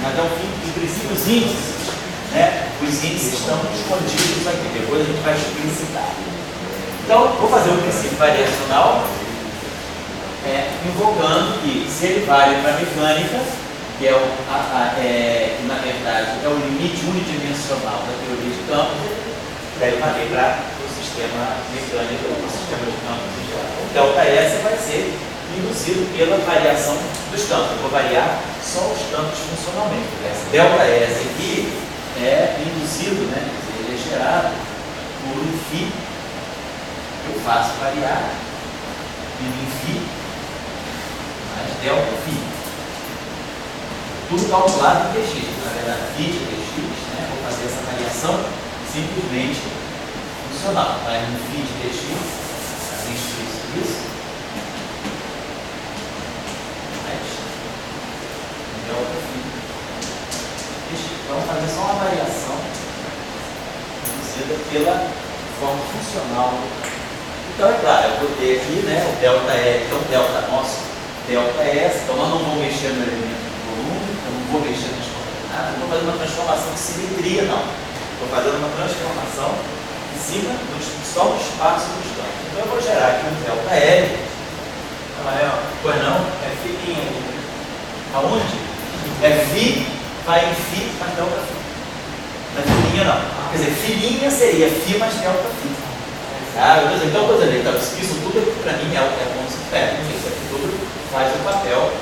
mas é um fim, em princípio, os índices, né? Os índices estão escondidos aqui, depois a gente vai explicitar. Então, vou fazer o princípio variacional, invocando que se ele vale para a mecânica, que que na verdade é o limite unidimensional da teoria de campos, deve valer para o sistema mecânico, o sistema de campos em geral. O delta S vai ser induzido pela variação dos campos. Eu vou variar só os campos funcionalmente. Esse delta S aqui é induzido, né? Ele é gerado por um φ. Eu faço variar em φ mais delta φ. Tudo calculado em dx, na verdade, φ de dx, né? Vou fazer essa variação simplesmente funcional. Vai no φ de dx, assim isso, mais delta φ dx. Vamos fazer só uma variação induzida pela forma funcional. Então, é claro, eu vou ter aqui, né, o delta E, então o delta nosso, delta S, então eu não vou mexer no elemento do volume, eu não vou mexer nas coordenadas, não vou fazer uma transformação de simetria, não. Estou fazendo uma transformação em cima só do espaço dos campos. Então eu vou gerar aqui um delta L. Pois não? É fininho. Aonde? É φ, vai em φ, mais delta φ. Não é fininha, não. Quer dizer, fininha seria φ mais delta φ. Então, por exemplo, isso tudo para mim é como se pega. Isso aqui tudo faz o papel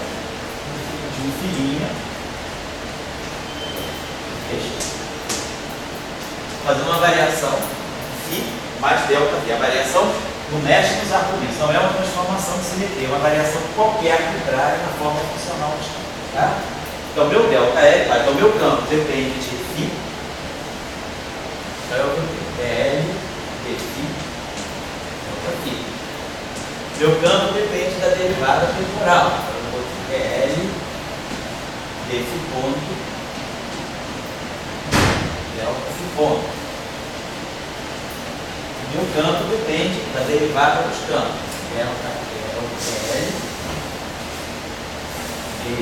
de um filinha. Fazer uma variação φ mais delta φ. A variação não mexe nos argumentos, não é uma transformação de simetria, é uma variação qualquer arbitrária na forma funcional dos campos. Tá? Então, meu delta então meu campo depende de φ. Então, eu vou ter L de φ. Aqui. Meu campo depende da derivada temporal. Então, eu vou ter L de φ ponto delta φ ponto. Meu campo depende da derivada dos campos. Delta L de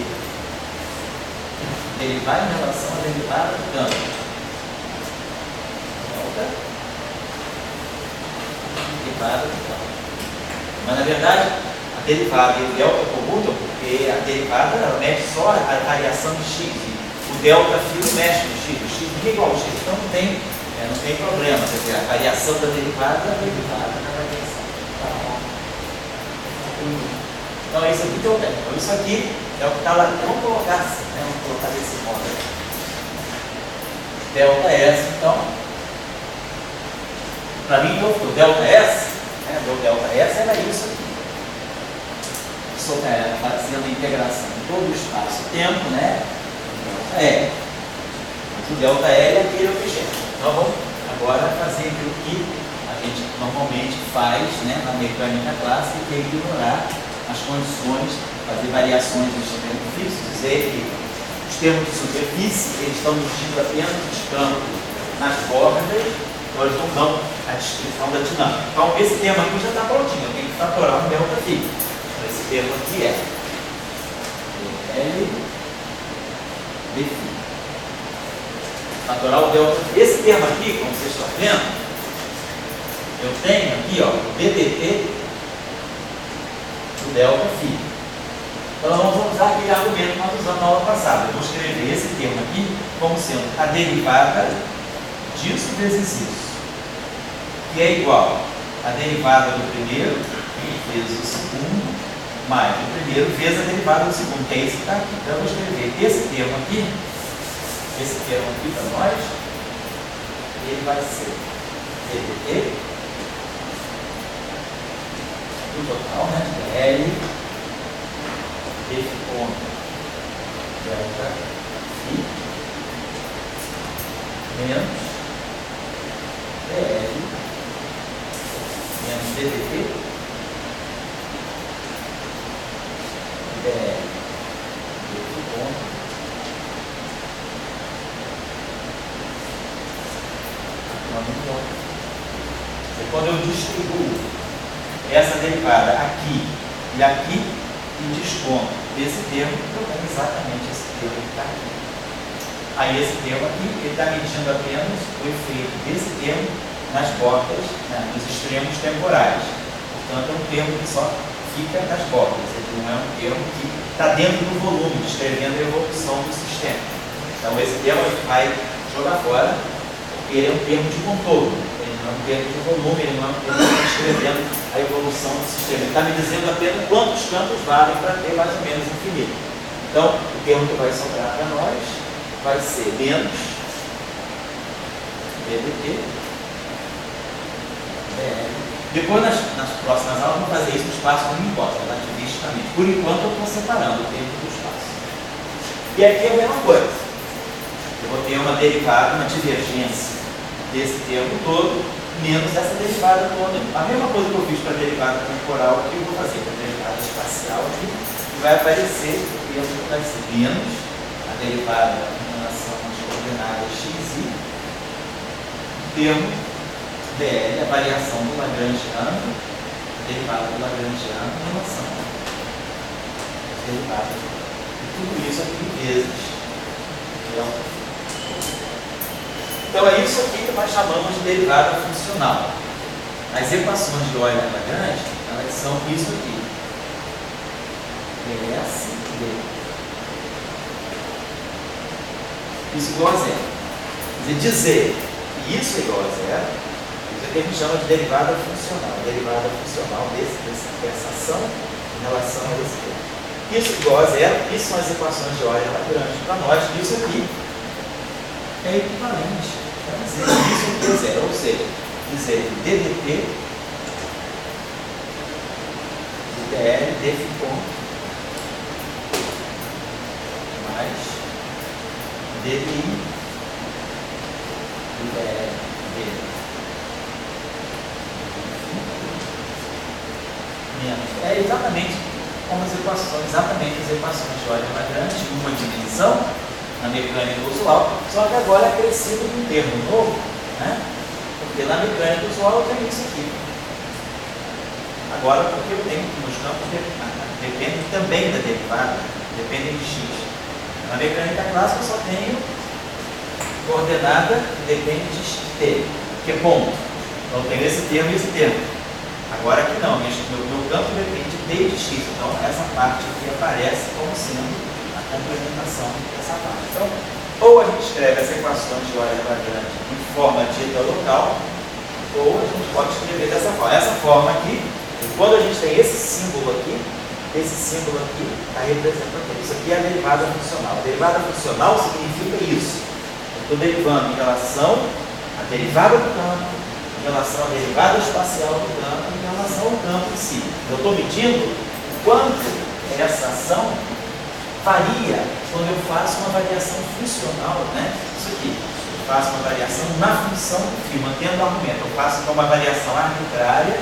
derivar em relação à derivada do campo. Delta derivada do campo. Mas, na verdade, a derivada e o delta comutam, porque a derivada ela mexe só a variação de x. O delta φ não mexe no x. O x não é igual ao x. Então, não tem problema. Quer dizer, a variação da derivada é a derivada da variação. Então, é isso aqui que eu tenho. Então, isso aqui é o que está lá. Vamos colocar assim, né? Vamos colocar desse modo aqui. Delta S, então. Para mim, o delta S, né, meu delta S era isso aqui. Estou fazendo a integração de todo o espaço-tempo, né? Delta L. O delta L é aquele objeto. Então, vamos agora fazer aquilo que a gente normalmente faz, né, na mecânica clássica, que é ignorar as condições, fazer variações dos termos fixos, dizer que os termos de superfície eles estão medindo apenas os campos nas bordas. Nós não damos a descrição da dinâmica. Então, esse termo aqui já está prontinho. Eu tenho que fatorar um delta φ. Então, esse termo aqui é L de φ. Fatorar o delta φ. Esse termo aqui, como vocês estão vendo, eu tenho aqui, ó, o ddt do delta φ. Então, nós vamos usar aquele argumento que nós usamos na aula passada. Eu vou escrever esse termo aqui como sendo a derivada disso vezes isso, que é igual a derivada do primeiro vezes o segundo, mais o primeiro vezes a derivada do segundo, que é esse que está aqui. Então, eu vou escrever esse termo aqui para nós, ele vai ser ddt do total, né, L de φ ponto delta φ menos DL menos ddt DL de φ ponto e quando eu distribuo essa derivada aqui e desconto desse termo, eu tenho exatamente esse termo que está aqui. Aí esse termo aqui, ele está medindo apenas o efeito desse termo nas bordas, né, nos extremos temporais. Portanto, é um termo que só fica nas bordas, ele não é um termo que está dentro do volume, descrevendo a evolução do sistema. Então, esse termo a gente vai jogar fora, porque ele é um termo de contorno, ele não é um termo de volume, ele não é um termo que está descrevendo a evolução do sistema. Ele está me dizendo apenas quantos campos valem para ter mais ou menos infinito. Então, o termo que vai sobrar para nós vai ser menos ddt dl. Depois, nas próximas aulas, vamos fazer isso no espaço não importa, relativisticamente. Por enquanto, eu estou separando o tempo do espaço. E aqui é a mesma coisa. Eu vou ter uma derivada, uma divergência desse termo todo, menos essa derivada toda. A mesma coisa que eu fiz para a derivada temporal aqui, eu vou fazer para a derivada espacial aqui. E vai aparecer o termo que vai ser menos a derivada em relação às coordenadas x, y, termo dl, a variação do Lagrangiano, a derivada do Lagrangiano em relação às derivadas. E tudo isso aqui vezes delta. Então é isso aqui que nós chamamos de derivada funcional. As equações de Euler-Lagrange, elas são isso aqui. ds d. Isso igual a zero. Quer dizer que isso é igual a zero, isso aqui a gente chama de derivada funcional. Derivada funcional dessa ação em relação a esse termo. Isso igual a zero, isso são as equações de Euler-Lagrange. Para nós, isso aqui é equivalente a dizer isso aqui é zero, ou seja, dizer ddt de dl dφ mais dvi de dl menos. É exatamente como as equações de Euler-Lagrange, uma dimensão na mecânica usual, só que agora é acrescido de um termo novo, né? Porque na mecânica usual eu tenho isso aqui. Agora, porque eu tenho que nos campos dependem também da derivada, dependem de x. Na mecânica clássica eu só tenho coordenada que depende de t, que é ponto. Então eu tenho esse termo e esse termo. Agora aqui não, meu campo depende de x. Então essa parte aqui aparece como sendo a complementação dessa parte. Então, ou a gente escreve as equações de Euler-Lagrange em forma dita local, ou a gente pode escrever dessa forma. Essa forma aqui, quando a gente tem esse símbolo aqui está representando isso aqui é a derivada funcional. A derivada funcional significa isso. Eu estou derivando em relação à derivada do campo, em relação à derivada espacial do campo, em relação ao campo em si. Eu estou medindo quanto essa ação varia quando eu faço uma variação funcional, né? Isso aqui, eu faço uma variação na função do φ, mantendo o argumento. Eu faço então uma variação arbitrária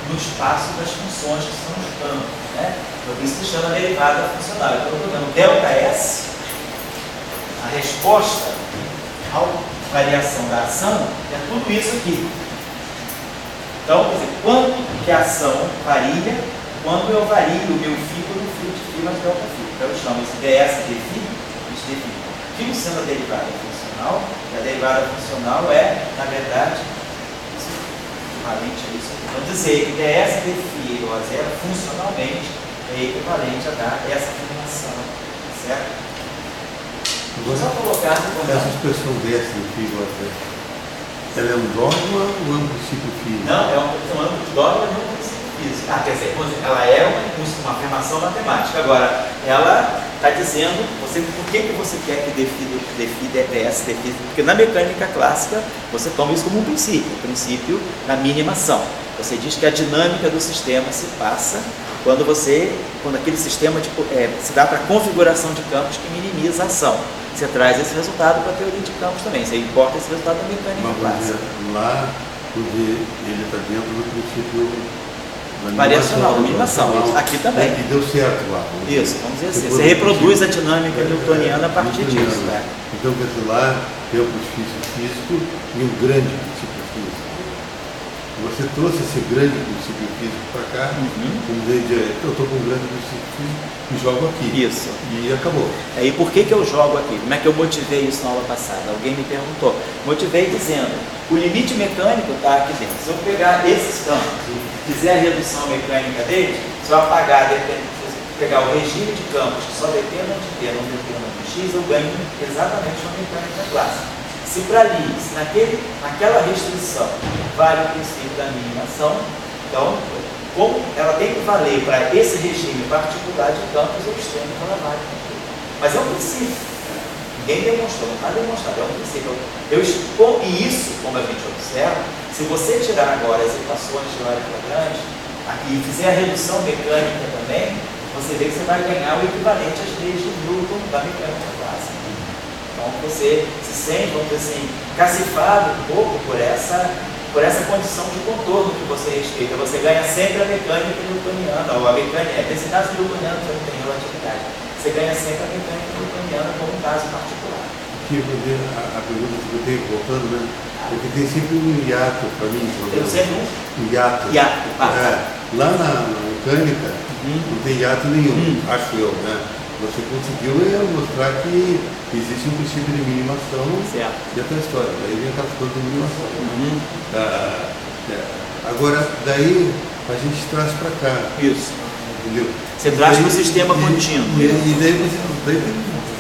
no espaço das funções que são os campos, né? Por isso se chama derivada funcional. Então eu estou dando ΔS, a resposta à variação da ação é tudo isso aqui. Então, quer dizer, quanto que a ação varia quando eu vario o meu φ do φ de φ mais Δφ. Então eu chamo esse ds de φ, isso de φ. Fico sendo a derivada funcional, e a derivada funcional é, na verdade, equivalente a isso aqui. Então dizer que ds de φ igual a zero, funcionalmente, é equivalente a dar essa afirmação, certo? Vou só colocar no começo. Essa expressão ds de φ igual a zero, ela é um dogma ou é um princípio físico? Não, é chamando de dogma de um princípio físico. Quer dizer, ela é uma afirmação matemática. Agora, ela está dizendo por que você quer que defida ds, porque na mecânica clássica você toma isso como um princípio, o princípio da minimação. Você diz que a dinâmica do sistema se passa quando aquele sistema se dá para a configuração de campos que minimiza a ação. Você traz esse resultado para a teoria de campos também. Você importa esse resultado da mecânica clássica. Lá, ele está dentro do princípio variacional, da minimação. Aqui também. Que deu certo lá. Isso, vamos dizer assim. Você reproduz a dinâmica newtoniana a partir disso. Né? Então, quer dizer, lá tem o princípio físico e um grande princípio físico. você trouxe esse grande princípio físico para cá, como eu estou com um grande princípio físico e jogo aqui. Isso. E acabou. E por que eu jogo aqui? Como é que eu motivei isso na aula passada? Alguém me perguntou. Motivei dizendo, o limite mecânico está aqui dentro. Se eu pegar esses campos e fizer a redução mecânica deles, se eu apagar, pegar o regime de campos que só dependam de T, não dependam de X, eu ganho exatamente uma mecânica clássica. Se para ali, se naquela restrição vale o princípio da minimação, então, como ela tem que valer para esse regime particular de campos, eu estendo que ela vale. Mas é um princípio. Ninguém demonstrou, não está demonstrado, é um princípio. E isso, como a gente observa, se você tirar agora as equações de área quadrante e fizer a redução mecânica também, você vê que você vai ganhar o equivalente às leis de Newton da mecânica clássica. Então você se sente, vamos dizer assim, cacifado um pouco por essa condição de contorno que você respeita. Você ganha sempre a mecânica newtoniana, ou a mecânica, nesse caso newtoniano você não tem relatividade. Você ganha sempre a mecânica newtoniana como um caso particular. Aqui a pergunta que eu tenho voltando, né? Porque tem sempre um hiato para mim. Eu sempre um hiato. Lá na mecânica não tem hiato nenhum, acho eu, né? Você conseguiu mostrar que existe um princípio de minimação e até a história. Daí vem aquelas coisas de minimação. Agora, daí a gente traz para cá. Isso. Entendeu? Você traz para o sistema contínuo. E daí você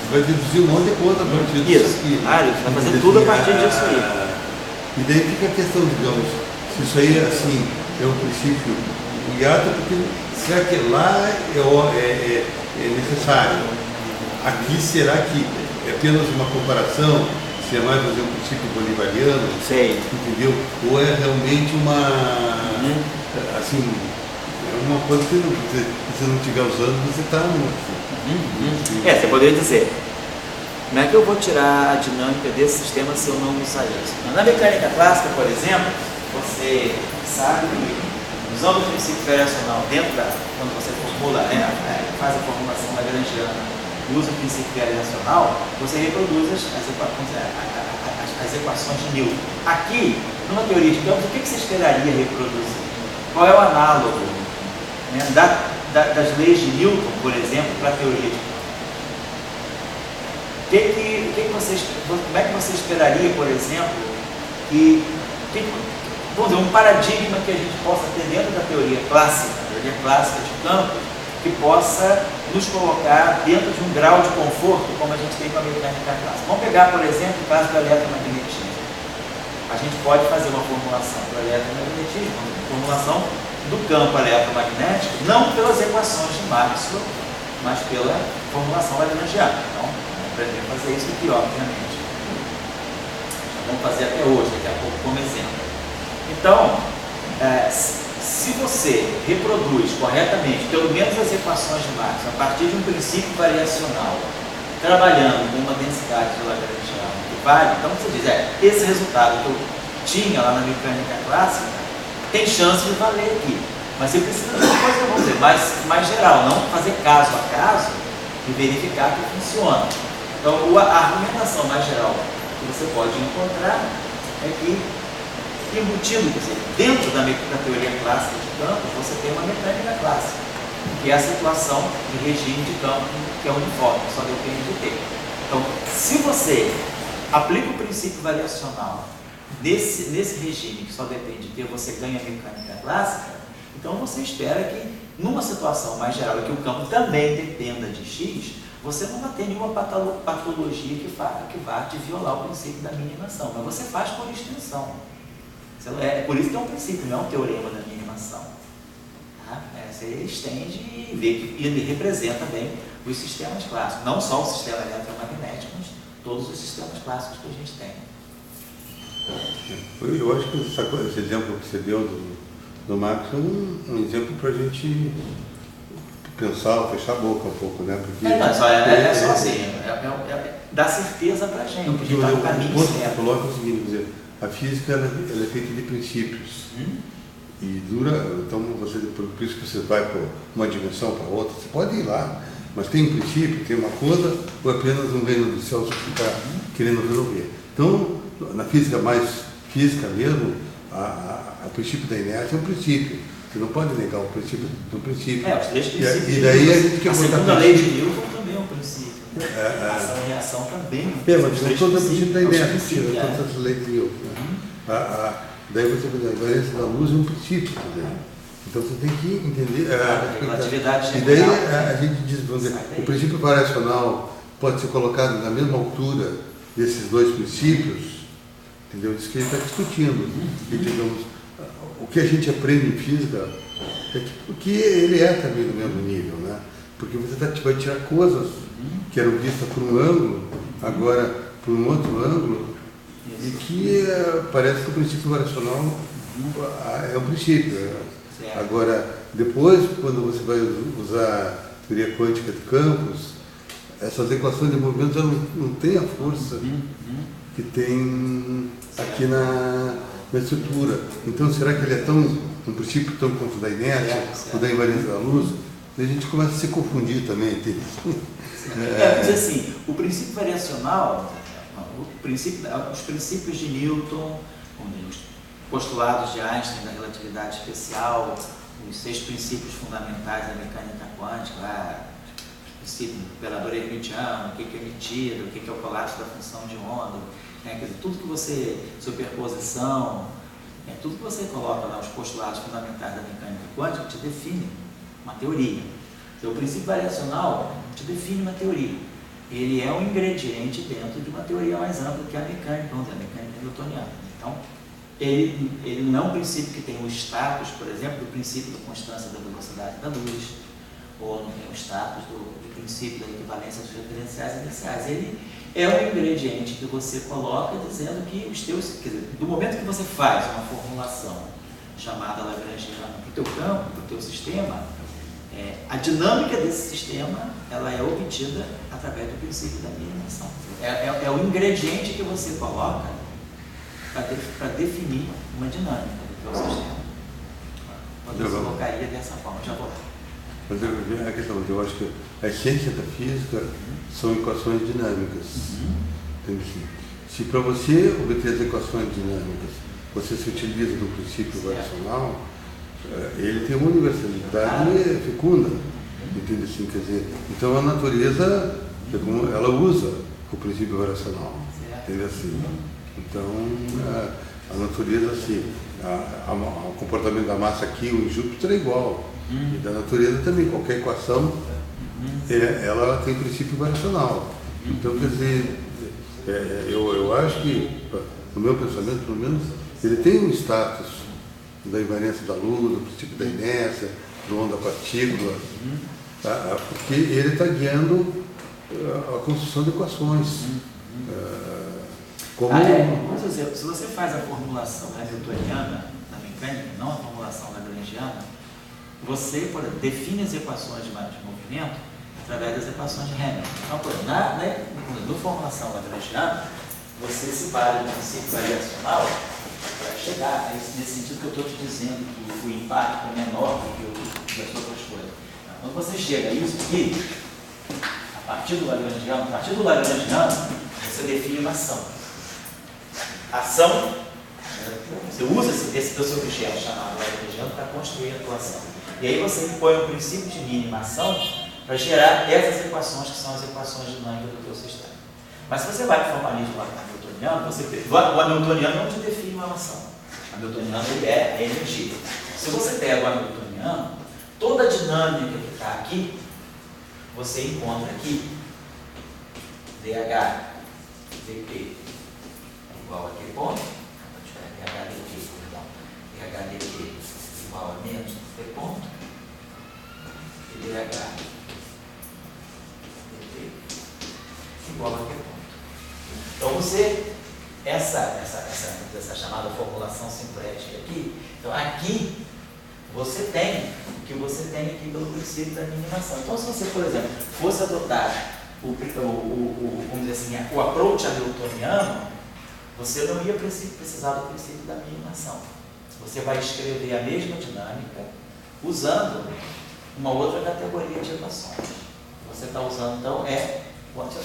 vai deduzir um monte de coisa a partir disso aqui. Você vai fazer tudo a partir disso aí. E daí fica a questão, digamos, se isso aí assim, é um princípio hiato, porque será que lá é necessário? Aqui será que é apenas uma comparação? Se é mais fazer um princípio bolivariano? Entendeu? Ou é realmente assim, é uma coisa que você não estiver usando, você está você poderia dizer, como é que eu vou tirar a dinâmica desse sistema se eu não usar isso? Na mecânica clássica, por exemplo, você sabe que usando o princípio variacional quando você formula, faz a formulação lagrangiana e usa o princípio variacional, você reproduz as equações de Newton. Aqui, numa teoria de campos, o que você esperaria reproduzir? Qual é o análogo das leis de Newton, por exemplo, para a teoria de campos? Como é que você esperaria, por exemplo, vamos dizer, um paradigma que a gente possa ter dentro da teoria clássica de campos, que possa nos colocar dentro de um grau de conforto, como a gente tem com a mecânica clássica. Vamos pegar, por exemplo, o caso do eletromagnetismo. A gente pode fazer uma formulação para o eletromagnetismo, uma formulação do campo eletromagnético, não pelas equações de Maxwell, mas pela formulação lagrangiana. Então, vamos aprender a fazer isso aqui, obviamente. Vamos fazer até hoje, daqui a pouco como exemplo. Então, se você reproduz corretamente, pelo menos as equações de Maxwell, a partir de um princípio variacional, trabalhando com uma densidade de lagrangiana que vale, então você diz, esse resultado que eu tinha lá na mecânica clássica tem chance de valer aqui. Mas você precisa de uma coisa, vamos dizer, mais geral, não fazer caso a caso e verificar que funciona. Então, a argumentação mais geral que você pode encontrar é que embutido, quer dizer, dentro da teoria clássica de campos, você tem uma mecânica clássica, que é a situação de regime de campo que é uniforme, só depende de T. Então, se você aplica o princípio variacional nesse regime que só depende de T, você ganha a mecânica clássica, então você espera que, numa situação mais geral, em que o campo também dependa de X, você não vai ter nenhuma patologia que vá te violar o princípio da minimação, mas você faz por extensão. É por isso que é um princípio, não é um teorema da minimação. Você estende e vê que ele representa bem os sistemas clássicos, não só o sistema eletromagnético, mas todos os sistemas clássicos que a gente tem. Eu acho que esse exemplo que você deu do Maxwell é um exemplo para a gente pensar, fechar a boca um pouco, né? Porque é só assim, dá certeza para a gente, a gente está no caminho certo. Coloca o seguinte, dizer, a física ela é feita de princípios e dura, então por isso que você vai para uma dimensão para outra, você pode ir lá, mas tem um princípio, tem uma coisa, ou apenas um reino do céu que você está querendo resolver. Então, na física mais física mesmo, o princípio da inércia é um princípio. Você não pode negar o princípio do princípio. Os três princípios. E daí a gente quer botar... A segunda lei de Newton também é um princípio. Ação e reação também. Mas não estou dando o princípio da inércia, todas as leis de Newton. Daí você vai dizer, a invariância da luz é um princípio também. Então você tem que entender... A relatividade e daí a gente diz, vamos dizer, o princípio variacional pode ser colocado na mesma altura desses dois princípios, entendeu? Isso que ele está discutindo. E, digamos, o que a gente aprende em física é que ele é também do mesmo nível, né? Porque você vai tirar coisas que eram vistas por um ângulo, agora por um outro ângulo, e que parece que o princípio variacional é um princípio. Agora, depois, quando você vai usar a teoria quântica de campos, essas equações de movimentos já não têm a força que tem aqui na estrutura. Então, será que ele é um princípio tão quanto da inércia, ou da invariância da luz? E a gente começa a se confundir também. Mas assim, o princípio variacional, os princípios de Newton, os postulados de Einstein da relatividade especial, os 6 princípios fundamentais da mecânica quântica, o princípio do operador hermitiano, o que é emitido, o que é o colapso da função de onda, né? Quer dizer, tudo que você, superposição, tudo que você coloca lá, os postulados fundamentais da mecânica quântica, te define uma teoria. Então, o princípio variacional te define uma teoria. Ele é um ingrediente dentro de uma teoria mais ampla que é a mecânica, vamos dizer, a mecânica newtoniana. Então, ele não é um princípio que tem o status, por exemplo, do princípio da constância da velocidade da luz, ou não tem o status do princípio da equivalência dos referenciais iniciais. Ele é um ingrediente que você coloca dizendo que os teus, quer dizer, do momento que você faz uma formulação chamada Lagrangiana para o teu campo, para o teu sistema, a dinâmica desse sistema ela é obtida através do princípio da minimização. É o ingrediente que você coloca para definir uma dinâmica do teu sistema. Então, você colocaria dessa forma. Já vou. Mas a questão, eu acho que a essência da física são equações dinâmicas. Se para você obter as equações dinâmicas você se utiliza do princípio variacional, ele tem uma universalidade fecunda, entende assim? Quer dizer, então a natureza, ela usa o princípio variacional, entende assim? Então a natureza, assim, o comportamento da massa aqui, o Júpiter é igual, e da natureza também, qualquer equação, ela tem princípio variacional. Então, quer dizer, eu acho que, no meu pensamento, pelo menos, ele tem um status da invariância da luz, do princípio da inércia, do onda-partícula, porque ele está guiando a construção de equações. Por exemplo, se você faz a formulação hamiltoniana da mecânica, não a formulação lagrangiana, você, por exemplo, define as equações de movimento através das equações de Hamilton. Então, por exemplo, na formulação lagrangiana, você se vale do princípio variacional para chegar nesse sentido que eu estou te dizendo, que o impacto é menor do que das outras coisas. Quando você chega a isso aqui, a partir do Lagrangiano, você define uma ação. Ação, você usa esse teu objeto chamado Lagrangiano para construir a tua ação. E aí você impõe o princípio de mínima ação para gerar essas equações que são as equações dinâmicas do teu sistema. Mas se você vai para o formalismo hamiltoniano, o hamiltoniano não te define uma ação. O hamiltoniano ele é a energia. Se você pega o hamiltoniano, toda a dinâmica que está aqui, você encontra aqui dH dp igual a aquele ponto, dH dp igual a menos d ponto, e dH dp igual a aquele ponto. Então você, essa chamada formulação sincrética aqui, então aqui você tem o que você tem aqui pelo princípio da minimação. Então se você, por exemplo, fosse adotar vamos dizer assim, o approach hamiltoniano, você não ia precisar do princípio da minimação. Você vai escrever a mesma dinâmica usando uma outra categoria de equações. Você está usando, então,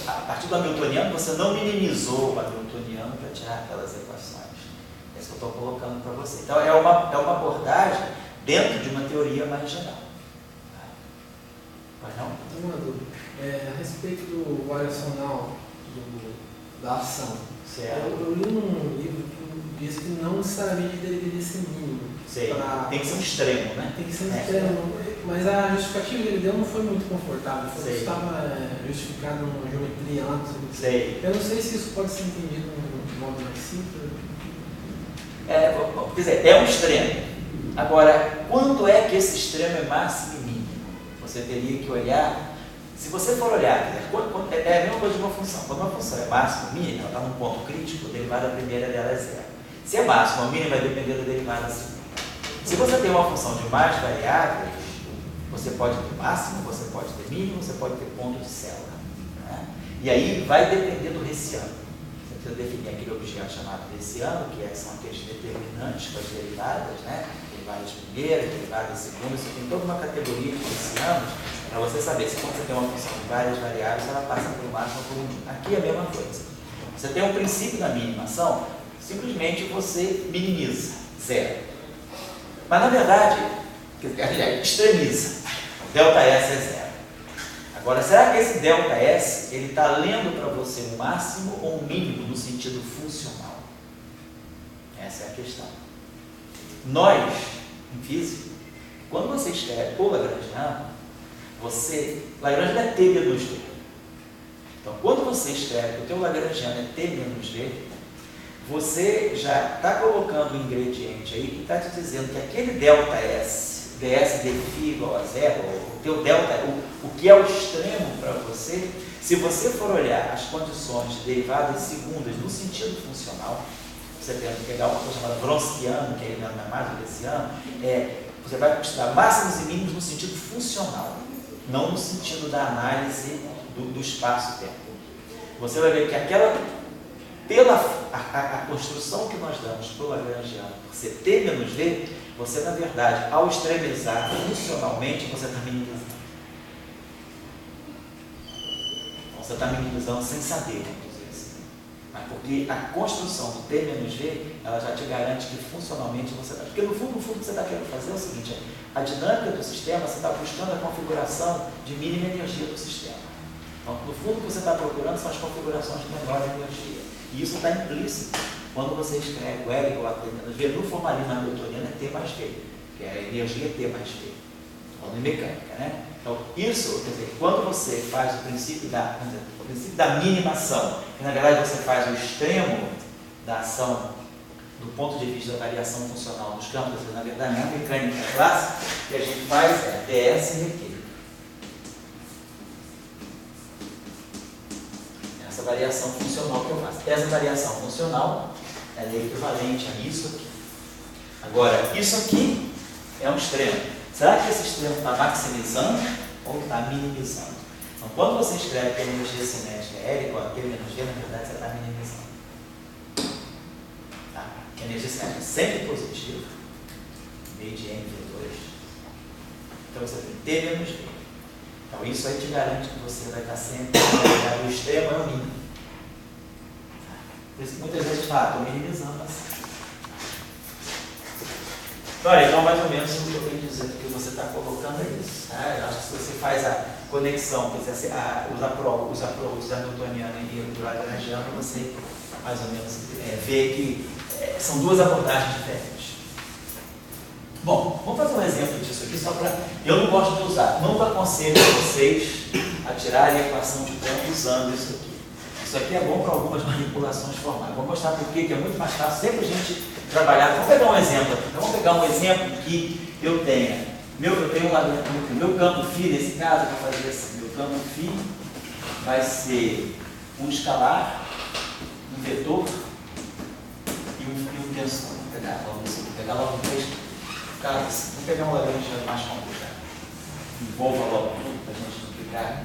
a partir do hamiltoniano, você não minimizou o hamiltoniano para tirar aquelas equações. É isso que eu estou colocando para você. Então, é uma abordagem dentro de uma teoria mais geral. Mas não? Uma dúvida. A respeito do variacional da ação. Eu li num livro que diz que não necessariamente deveria ser mínimo. Tem que ser um extremo, né? Tem que ser um extremo. Mas a justificativa que ele deu não foi muito confortável. Ele estava justificado numa geometria antes. Eu não sei se isso pode ser entendido de um modo mais simples. Quer dizer, é um extremo. Agora, quanto é que esse extremo é máximo e mínimo? Você teria que olhar. Se você for olhar, é a mesma coisa de uma função. Quando uma função é máxima ou mínima, ela está num ponto crítico, a derivada primeira dela é zero. Se é máxima ou mínima, vai depender da derivada segunda. Se você tem uma função de mais variáveis, você pode ter máximo, você pode ter mínimo, você pode ter ponto de célula. Né? E aí vai depender do hessiano. Você precisa definir aquele objeto chamado hessiano, que são aqueles determinantes com as derivadas, né? Derivadas primeiras, derivadas segundas. Você tem toda uma categoria de hessianos para você saber se quando você tem uma função de várias variáveis, ela passa por máximo ou por mínimo. Aqui é a mesma coisa. Você tem um princípio da minimação, simplesmente você minimiza, zero. Mas na verdade, extremiza. Delta S é zero. Agora, será que esse delta S ele está lendo para você um máximo ou um mínimo no sentido funcional? Essa é a questão. Nós, em física, quando você escreve o lagrangiano, Lagrange é T menos V. Então, quando você escreve o teu lagrangiano é T menos V, você já está colocando um ingrediente aí que está te dizendo que aquele delta S, ds de φ igual a zero, o teu delta, o que é o extremo para você, se você for olhar as condições de derivadas segundas no sentido funcional, você tem que pegar uma coisa chamada Wronskiano, que aí não é mais Lorentziano, você vai estudar máximos e mínimos no sentido funcional, não no sentido da análise do espaço-tempo. Você vai ver que pela construção que nós damos para o lagrangiano, por ser T menos V, você, na verdade, ao extremizar funcionalmente, você está minimizando. Então, você está minimizando sem saber, vamos dizer assim. Mas porque a construção do T menos V, ela já te garante que funcionalmente você está... Porque no fundo, o que você está querendo fazer é o seguinte, a dinâmica do sistema, você está buscando a configuração de mínima energia do sistema. Então, no fundo, o que você está procurando são as configurações de menor energia. E isso está implícito quando você escreve o L igual a T menos V. No formalismo hamiltoniano é T mais V, que é a energia T mais V, falando em mecânica, né? Então, isso, quer dizer, quando você faz o princípio da minimação, que na verdade você faz o extremo da ação do ponto de vista da variação funcional dos campos, na verdade, na mecânica clássica, que a gente faz é ds e Q. Essa variação funcional que eu faço. Essa variação funcional é equivalente a isso aqui. Agora, isso aqui é um extremo. Será que esse extremo está maximizando ou está minimizando? Então, quando você escreve que a energia cinética é L igual a T menos G, na verdade você está minimizando. Tá? A energia cinética é sempre positiva, meio de M2. Então você tem T menos G. Então, isso aí te garante que você vai estar sempre, o extremo é o mínimo. Por isso que muitas vezes fala, estou minimizando assim. Então, mais ou menos o que eu quero dizer, o que você está colocando é isso. Tá? Eu acho que se você faz a conexão, quer dizer, os approaches hamiltoniano e o lagrangiano, você mais ou menos vê que são duas abordagens diferentes. Bom, vamos fazer um exemplo disso aqui, só para... Eu não gosto de usar, nunca aconselho vocês a tirarem a equação de campo usando isso aqui. Isso aqui é bom para algumas manipulações formais. Vou mostrar por que é muito mais fácil sempre a gente trabalhar. Vamos pegar um exemplo aqui. Então, vamos pegar um exemplo que eu tenha. Eu tenho meu campo φ, nesse caso, eu vou fazer assim. Meu campo φ vai ser um escalar, um vetor e um tensor. Vou pegar logo três casos. Vou pegar um lagrangiano mais complicado. Envolva logo tudo para a gente não ficar.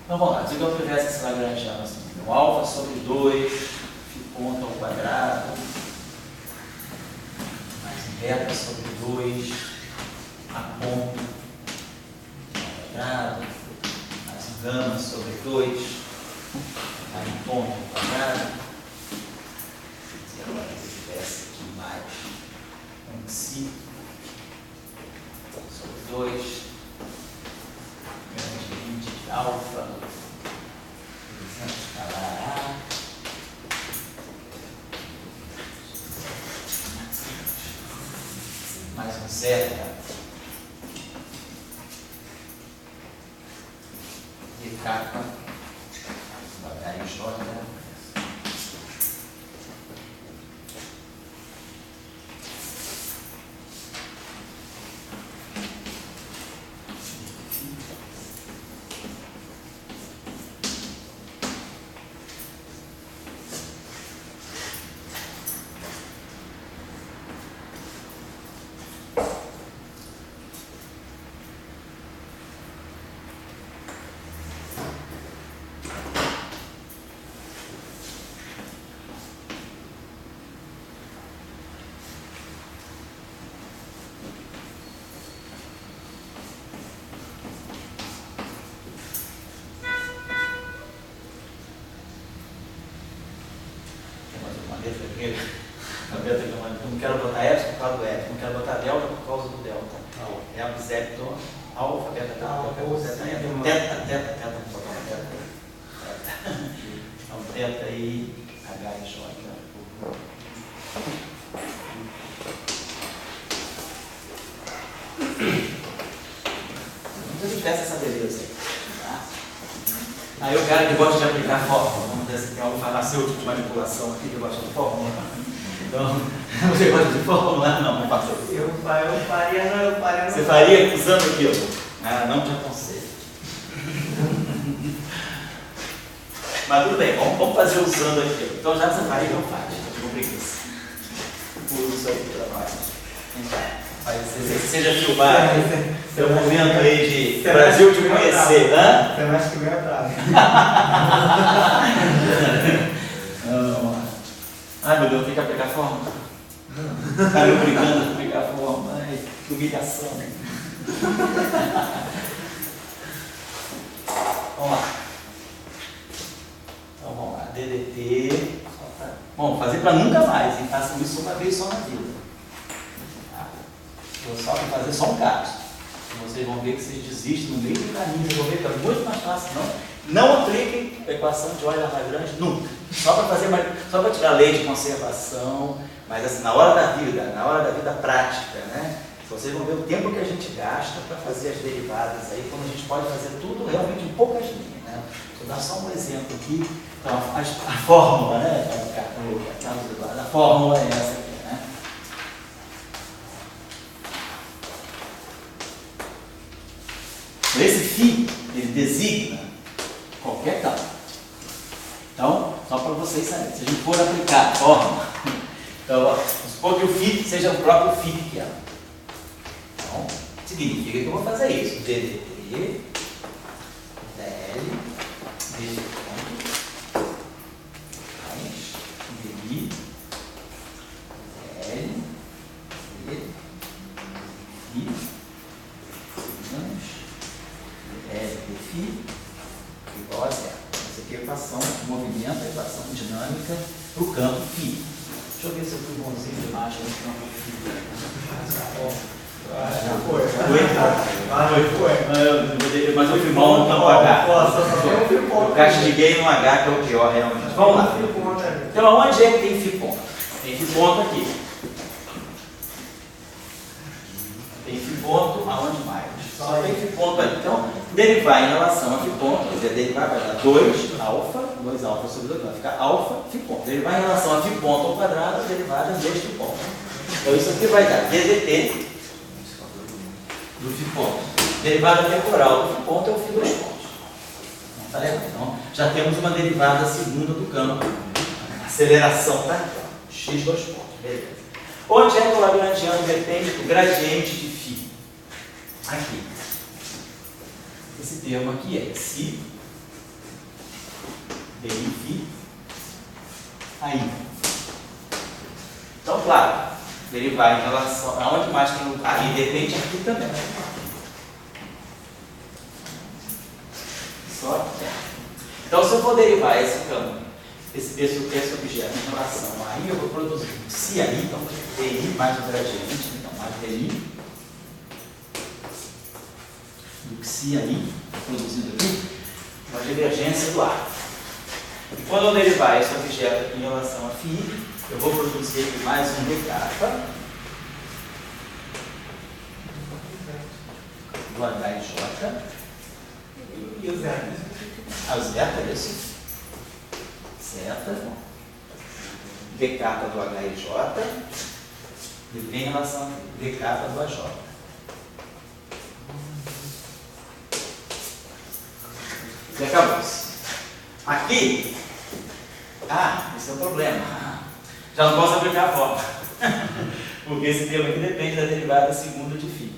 Então vamos lá, digamos que eu tivesse esse lagrangiano assim. Então, alfa sobre 2, φ ponto ao quadrado, mais beta sobre 2, a ponto ao quadrado, mais gama sobre 2, mais ponto ao quadrado. Se agora eu tivesse si sobre 2 menos 20 de alfa, escalar A, mais um zeta de capa, aí J, né? Não quero botar epsilon por causa do epsilon, não quero botar delta por causa do delta. É um zepton, alfa, beta, delta, zeta, teta, teta, vou botar uma teta aí. Então, teta aí, H e J. Não precisa essa beleza aí. Aí o cara que gosta de aplicar fórmula, vamos dizer assim, tem algum farmacêutico de manipulação aqui que gosta de fórmula. Então, você gosta de fórmula? Não, não faço isso. Eu faria, não. Você faria usando aquilo? Ah, não te aconselho. Mas tudo bem, vamos fazer usando aquilo. Então já você faria, não faz. Eu tive preguiça. Por isso aí pela parte. Seja filmado. Seu momento aí de Brasil te conhecer. Hã? Você mais que o meu atrás. Ai meu Deus, tem que aplicar fórmula. Tá me obrigando a aplicar fórmula. Ai, que humilhação. Vamos lá. Então vamos lá. DDT. Bom, fazer para nunca mais, hein? Façam isso uma vez só na vida. Vou só fazer só um caso. Vocês vão ver que vocês desistem no meio do caminho. Vocês vão ver que é muito mais fácil. Não apliquem a equação de Euler-Lagrange nunca. Só para tirar a lei de conservação, mas assim, na hora da vida prática, né? Vocês vão ver o tempo que a gente gasta para fazer as derivadas aí, quando a gente pode fazer tudo realmente em poucas linhas, né? Vou dar só um exemplo aqui. Então, a fórmula, né? A fórmula é essa aqui, né? Esse φ, ele designa qualquer campo. Então, só para vocês saberem, se a gente for aplicar a fórmula, então, vamos supor que o φ seja o próprio φ que é. Então, significa que eu vou fazer isso. DDT, DL, DI, L, I, Φ igual a zero. Essa aqui é a equação de movimento, a equação dinâmica para o campo φ. Deixa eu ver se eu fui bonzinho de marcha no campo φ. Mas eu fui mal no campo H. Eu castiguei no H, que é o pior realmente. Vamos lá. Então, onde é que tem φ ponto? Tem φ ponto aqui. Tem φ ponto aonde mais? Só tem φ ponto ali. Então, derivar em relação a φ ponto, quer dizer, derivar vai dar 2 alfa sobre 2, vai ficar alfa, φ ponto. Derivar em relação a φ ponto ao quadrado, derivada em 2 φ ponto. Então, isso aqui vai dar DDT do φ ponto. Derivada temporal do φ ponto é o φ 2 pontos. Tá legal? Então, já temos uma derivada segunda do campo. A aceleração está aqui, ó, x 2 pontos. Beleza. Onde é que o lagrangiano depende do gradiente de φ? Aqui. Esse termo aqui é si di φ aí. Então, claro, derivar em relação aonde mais tem o aí depende aqui também. Só aqui. Então, se eu for derivar esse campo, esse objeto em relação a aí, eu vou produzir si aí, então di mais o gradiente. mais relinho do que se aí, produzindo aqui, uma divergência do ar. E quando eu derivar esse objeto aqui em relação a φ, eu vou produzir aqui mais um dk do HIJ. E o zero? O zeta é isso. Zeta. dk do HIJ. E vem em relação a dk do AJ. E acabou-se. Aqui, esse é o problema. Já não posso aplicar a fórmula. Porque esse termo aqui depende da derivada segunda de φ.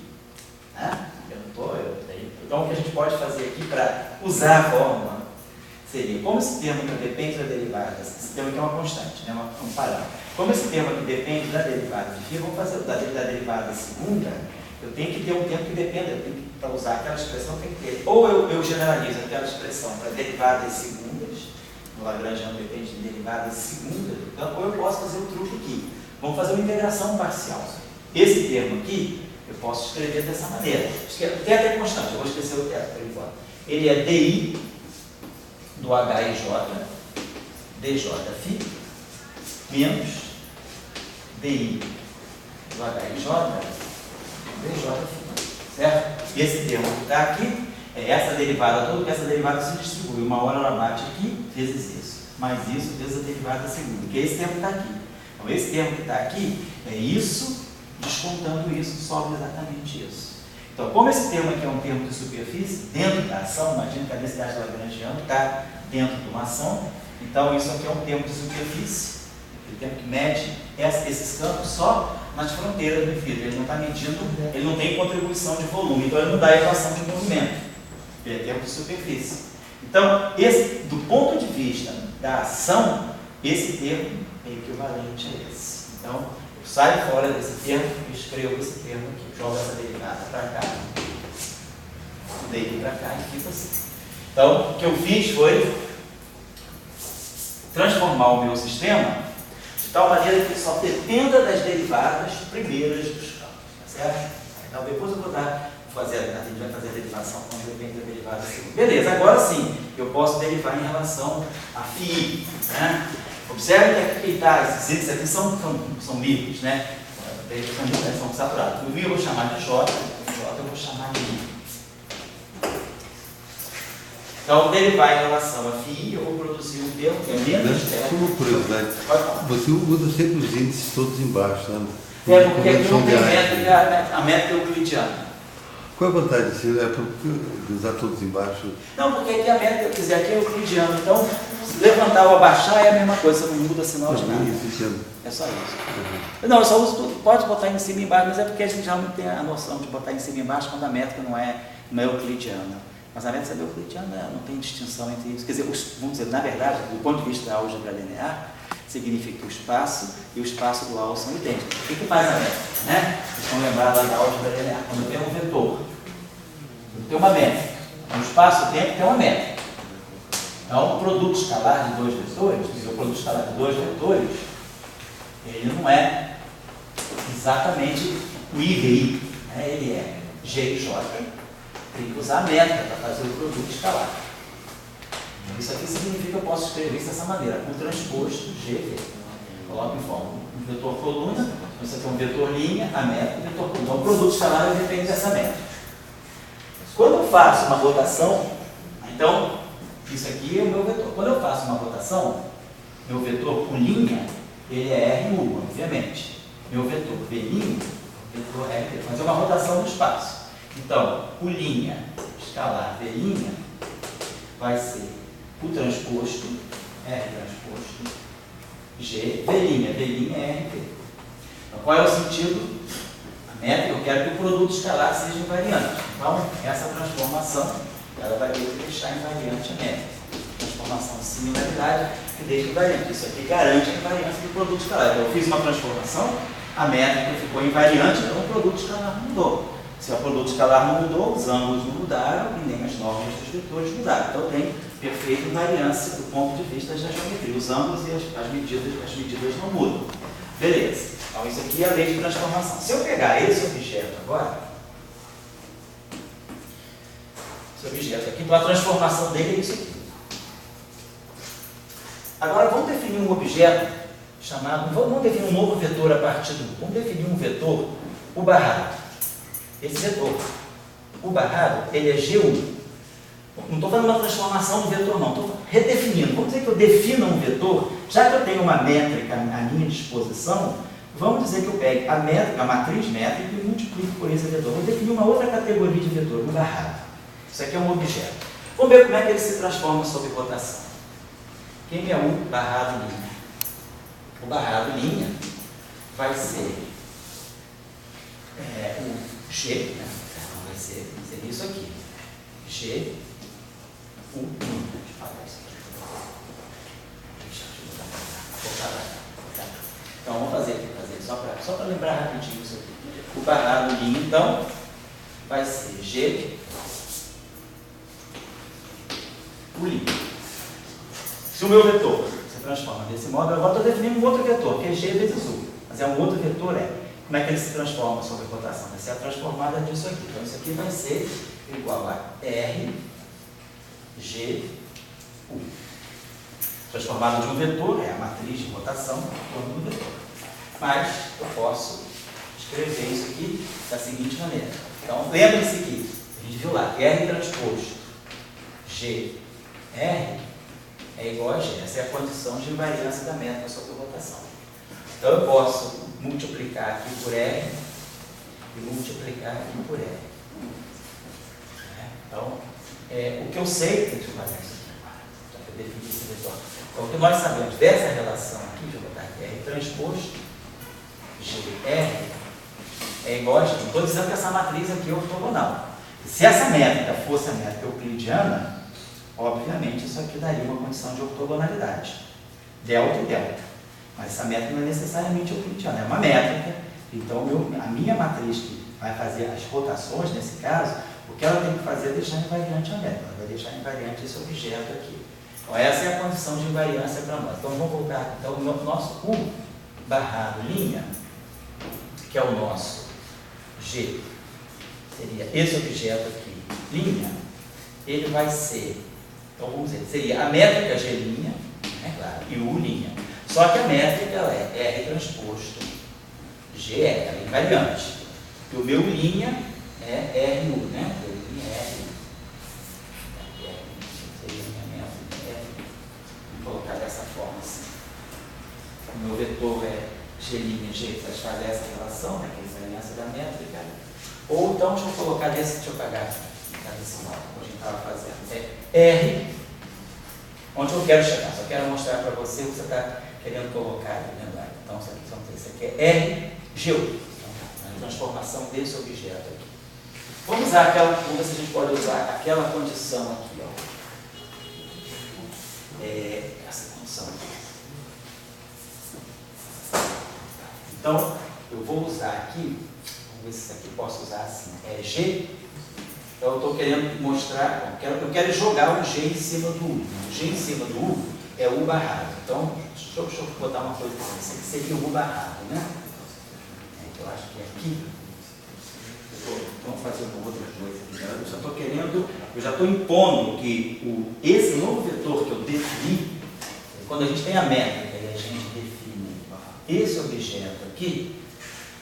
Então, o que a gente pode fazer aqui para usar a fórmula seria, como esse termo aqui depende da derivada, esse termo aqui é uma constante, né, um parâmetro. Como esse termo aqui depende da derivada de φ, vamos fazer da derivada segunda, eu tenho que ter um termo que dependa, para usar aquela expressão, tem que ter. Ou eu generalizo aquela expressão para derivadas segundas, o Lagrangiano depende de derivadas segundas, então, ou eu posso fazer o truque aqui. Vamos fazer uma integração parcial. Esse termo aqui, eu posso escrever dessa maneira. O θ é constante, eu vou esquecer o θ por enquanto. Ele é di do HIJ, djφ, menos di do HIJ, djφ. Certo? E esse termo que está aqui, é essa derivada toda, porque essa derivada se distribui. Uma hora ela bate aqui, vezes isso. Mais isso, vezes a derivada segunda, que é esse termo que está aqui. Então, esse termo que está aqui é isso, descontando isso, sobra exatamente isso. Então, como esse termo aqui é um termo de superfície, dentro da ação, imagina que a densidade lagrangiana está dentro de uma ação, então isso aqui é um termo de superfície, aquele termo que mede esses campos só nas fronteiras do efeito. Ele não está medindo, ele não tem contribuição de volume, então ele não dá equação de movimento, ele é termo de superfície. Então, do ponto de vista da ação, esse termo é equivalente a esse. Então, sai fora desse termo e escrevo esse termo aqui. Jogo essa derivada para cá, dei para cá e fica assim. Então, o que eu fiz foi transformar o meu sistema de tal maneira que ele só dependa das derivadas primeiras dos campos. Tá certo? Então, depois eu vou a gente vai fazer a derivação quando depende da derivada segunda. Beleza, agora sim, eu posso derivar em relação a φ. Né? Observe que aqui está, esses índices aqui são livres, né? São saturados. O I eu vou chamar de J, o J eu vou chamar de I. Então, derivar em relação a φ, eu vou produzir um termo que é menos Só uma curiosidade. Você usa sempre os índices todos embaixo, né? É porque aqui não tem métrica, a métrica euclidiana. Qual é a vantagem de usar todos embaixo? Não, porque aqui a métrica, quer dizer, aqui é euclidiano. Então, levantar ou abaixar é a mesma coisa, você não muda sinal de nada. É só isso. Não, eu só uso tudo, pode botar em cima e embaixo, mas é porque a gente já não tem a noção de botar em cima e embaixo quando a métrica não é euclidiana. Mas a métrica euclidiana não tem distinção entre isso. Quer dizer, vamos dizer, na verdade, do ponto de vista da álgebra linear, significa que o espaço e o espaço dual são idênticos. O que faz a métrica? Né? Vocês estão lembrados da álgebra linear. Quando eu tenho um vetor, eu tenho uma métrica. No espaço-tempo tem uma métrica. Então, o produto escalar de dois vetores, o produto escalar de dois vetores, ele não é exatamente o IVI, né? Ele é G e J. Tem que usar a métrica para fazer o produto escalar. Isso aqui significa que eu posso escrever isso dessa maneira, com transposto GV. Coloco em forma um vetor coluna, você tem um vetor linha, a métrica, o vetor coluna. Então, o produto escalar depende dessa métrica. Quando eu faço uma rotação, então, isso aqui é o meu vetor. Quando eu faço uma rotação, meu vetor com linha, ele é R1, obviamente. Meu vetor V', vetor R, fazer uma rotação no espaço. Então, o linha escalar V' vai ser o transposto, R transposto, G, V', é RV. Então, qual é o sentido? A métrica, eu quero que o produto escalar seja invariante. Então, essa transformação, ela vai ter que deixar invariante a métrica. Transformação de similaridade que deixa invariante. Isso aqui garante a invariância do produto escalar. Então, eu fiz uma transformação, a métrica ficou invariante, então o produto escalar mudou. Se o produto escalar não mudou, os ângulos não mudaram e nem as normas dos vetores mudaram. Então, tem perfeita invariância do ponto de vista da geometria. Os ângulos e as medidas não mudam. Beleza. Então, isso aqui é a lei de transformação. Se eu pegar esse objeto agora, esse objeto aqui, então a transformação dele é isso aqui. Agora, vamos definir um objeto chamado, vamos definir um novo vetor a partir do, vamos definir um vetor, o barrado. Esse vetor, o barrado, ele é G1. Não estou fazendo uma transformação do vetor, não. Estou redefinindo. Vamos dizer que eu defina um vetor, já que eu tenho uma métrica à minha disposição, vamos dizer que eu pegue a métrica, a matriz métrica e multiplico por esse vetor. Vou definir uma outra categoria de vetor, o barrado. Isso aqui é um objeto. Vamos ver como é que ele se transforma sob rotação. Quem é o barrado linha? O barrado linha vai ser o G, né? Então vai ser isso aqui. G, U, linha. Então vamos fazer aqui, só para lembrar rapidinho isso aqui. O barrado linha, então, vai ser G, U, linha. Se o meu vetor se transforma desse modo, agora estou definindo um outro vetor, que é G vezes U. Mas é um outro vetor, como é que ele se transforma sob rotação? Vai ser a transformada disso aqui. Então isso aqui vai ser igual a R, G, U. Transformado de um vetor, é a matriz de rotação em torno do vetor. Mas eu posso escrever isso aqui da seguinte maneira. Então, lembre-se que a gente viu lá que R transposto G, R é igual a G. Essa é a condição de invariância da métrica sobre rotação. Então, eu posso multiplicar aqui por R e multiplicar aqui por R. Então, o que eu sei de invariância, já que eu defini esse vetor. Então, o que nós sabemos dessa relação aqui, deixa eu botar aqui, R transposto GR é igual a G. Não estou dizendo que essa matriz aqui é ortogonal. Se essa métrica fosse a métrica euclidiana, obviamente isso aqui daria uma condição de ortogonalidade. Delta e delta. Mas essa métrica não é necessariamente euclidiana, é uma métrica. Então, a minha matriz que vai fazer as rotações, nesse caso, o que ela tem que fazer é deixar invariante a métrica. Ela vai deixar invariante esse objeto aqui. Então, essa é a condição de invariância para nós. Então, vamos voltar. Então, o nosso U barrado linha, que é o nosso G, seria esse objeto aqui, linha, ele vai ser, então vamos dizer, seria a métrica G', claro, e U'. Só que a métrica ela é R transposto GR, ela é invariante. E o meu linha é RU, né? Meu linha é RU. Vou colocar dessa forma assim. O meu vetor é G', satisfaz essa relação, né? Que é a invariância da métrica. Ou então, deixa eu colocar deixa eu pagar desse modo, como a gente estava fazendo. R, onde eu quero chegar. Só quero mostrar para você o que você está querendo colocar ali, né? Então, isso aqui é RGU. Então, a transformação desse objeto aqui. Vamos usar aquela, vamos ver se a gente pode usar aquela condição aqui, ó. Essa condição aqui. Então, eu vou usar aqui, vamos ver se isso aqui eu posso usar assim, G. Então, eu estou querendo mostrar, eu quero jogar o G em cima do U. O G em cima do U é o U barrado. Então, deixa eu botar uma coisa aqui. Esse aqui seria o U barrado, né? Eu acho que é aqui. Vamos fazer uma outra coisa aqui. Eu já estou impondo que esse novo vetor que eu defini, quando a gente tem a métrica e a gente define esse objeto aqui,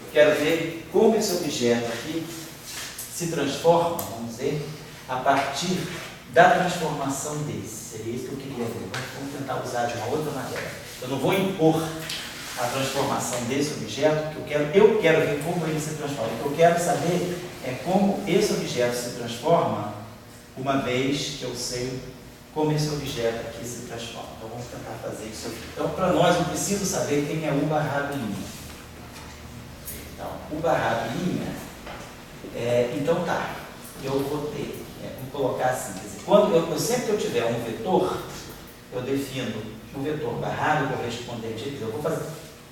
eu quero ver como esse objeto aqui se transforma, vamos dizer, a partir da transformação desse. Seria isso que eu queria ver. Vamos tentar usar de uma outra maneira. Eu não vou impor a transformação desse objeto, que eu quero ver como ele se transforma. O que eu quero saber é como esse objeto se transforma, uma vez que eu sei como esse objeto aqui se transforma. Então vamos tentar fazer isso aqui. Então, para nós, eu preciso saber quem é U barrado linha. Então, U barrado linha, então tá, eu vou ter, vamos colocar assim, quer dizer, sempre que eu tiver um vetor, eu defino o vetor barrado correspondente, quer dizer, eu vou fazer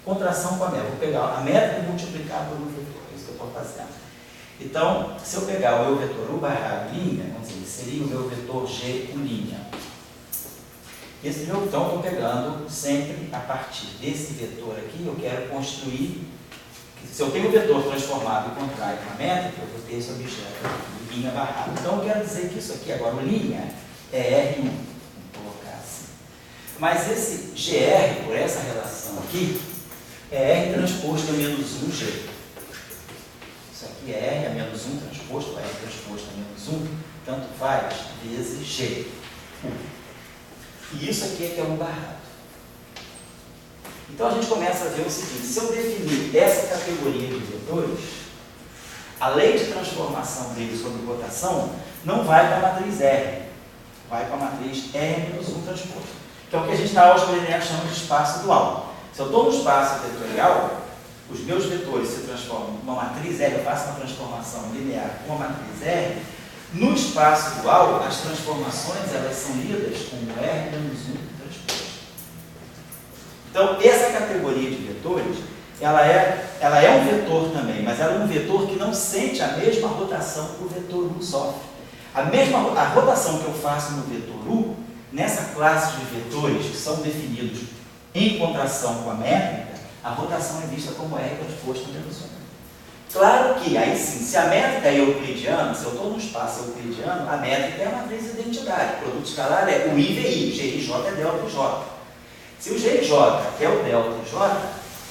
contração com a métrica, vou pegar a métrica e multiplicar por um vetor, é isso que eu estou fazendo. Então, se eu pegar o meu vetor U barrado linha, vamos dizer, seria o meu vetor G U linha. Então, eu estou pegando sempre a partir desse vetor aqui, eu quero construir. Se eu tenho um vetor transformado e contrai com a métrica, eu vou ter esse objeto aqui, linha barrada. Então, eu quero dizer que isso aqui, agora, o linha, é R1. Vou colocar assim. Mas esse GR, por essa relação aqui, é R transposto a menos 1G. Isso aqui é R a menos 1 transposto, R transposto a menos 1, tanto faz, vezes G. E isso aqui é que é um barrado. Então a gente começa a ver o seguinte: se eu definir essa categoria de vetores, a lei de transformação dele sobre rotação não vai para a matriz R, vai para a matriz R-1 transposto, que é o que a gente na álgebra linear chama de espaço dual. Se eu estou no espaço vetorial, os meus vetores se transformam numa matriz R, eu faço uma transformação linear com a matriz R. No espaço dual, as transformações elas são lidas como R-1 transposto. Então, essa categoria de vetores, ela é um vetor também, mas ela é um vetor que não sente a mesma rotação que o vetor U sofre. A rotação que eu faço no vetor U, nessa classe de vetores que são definidos em contração com a métrica, a rotação é vista como R transposto menos 1. Claro que, aí sim, se a métrica é euclidiana, se eu estou no espaço euclidiano, a métrica é a matriz de identidade. O produto escalar é o I e I, G e J é delta e J. Se o G e J é o delta e J,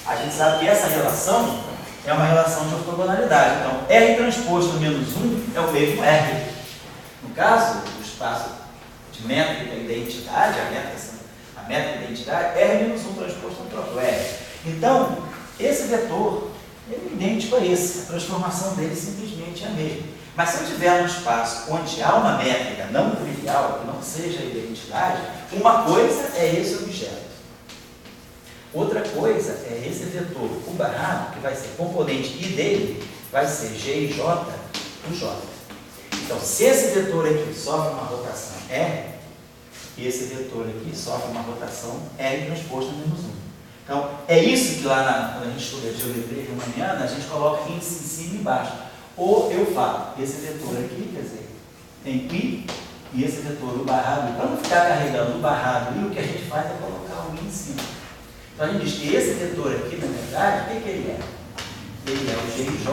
a gente sabe que essa relação é uma relação de ortogonalidade. Então, R transposto menos 1 é o mesmo R. No caso, o espaço de métrica e identidade, a métrica e identidade, R menos 1 transposto no próprio R. Então, esse vetor é idêntico a esse, a transformação dele simplesmente é a mesma. Mas se eu tiver um espaço onde há uma métrica não trivial, que não seja a identidade, uma coisa é esse objeto. Outra coisa é esse vetor, o barrado, que vai ser componente I dele, vai ser G e J, o J. Então, se esse vetor aqui sofre uma rotação R, esse vetor aqui sofre uma rotação R transposto a menos 1. Então, é isso que lá quando a gente estuda geometria riemanniana, a gente coloca índice em cima e embaixo. Ou eu falo, esse vetor aqui, quer dizer, tem I, e esse vetor, o barrado, para não ficar carregando o barrado, e o que a gente faz é colocar o I em cima. Então, a gente diz que esse vetor aqui, na verdade, o que ele é? Ele é o G e J.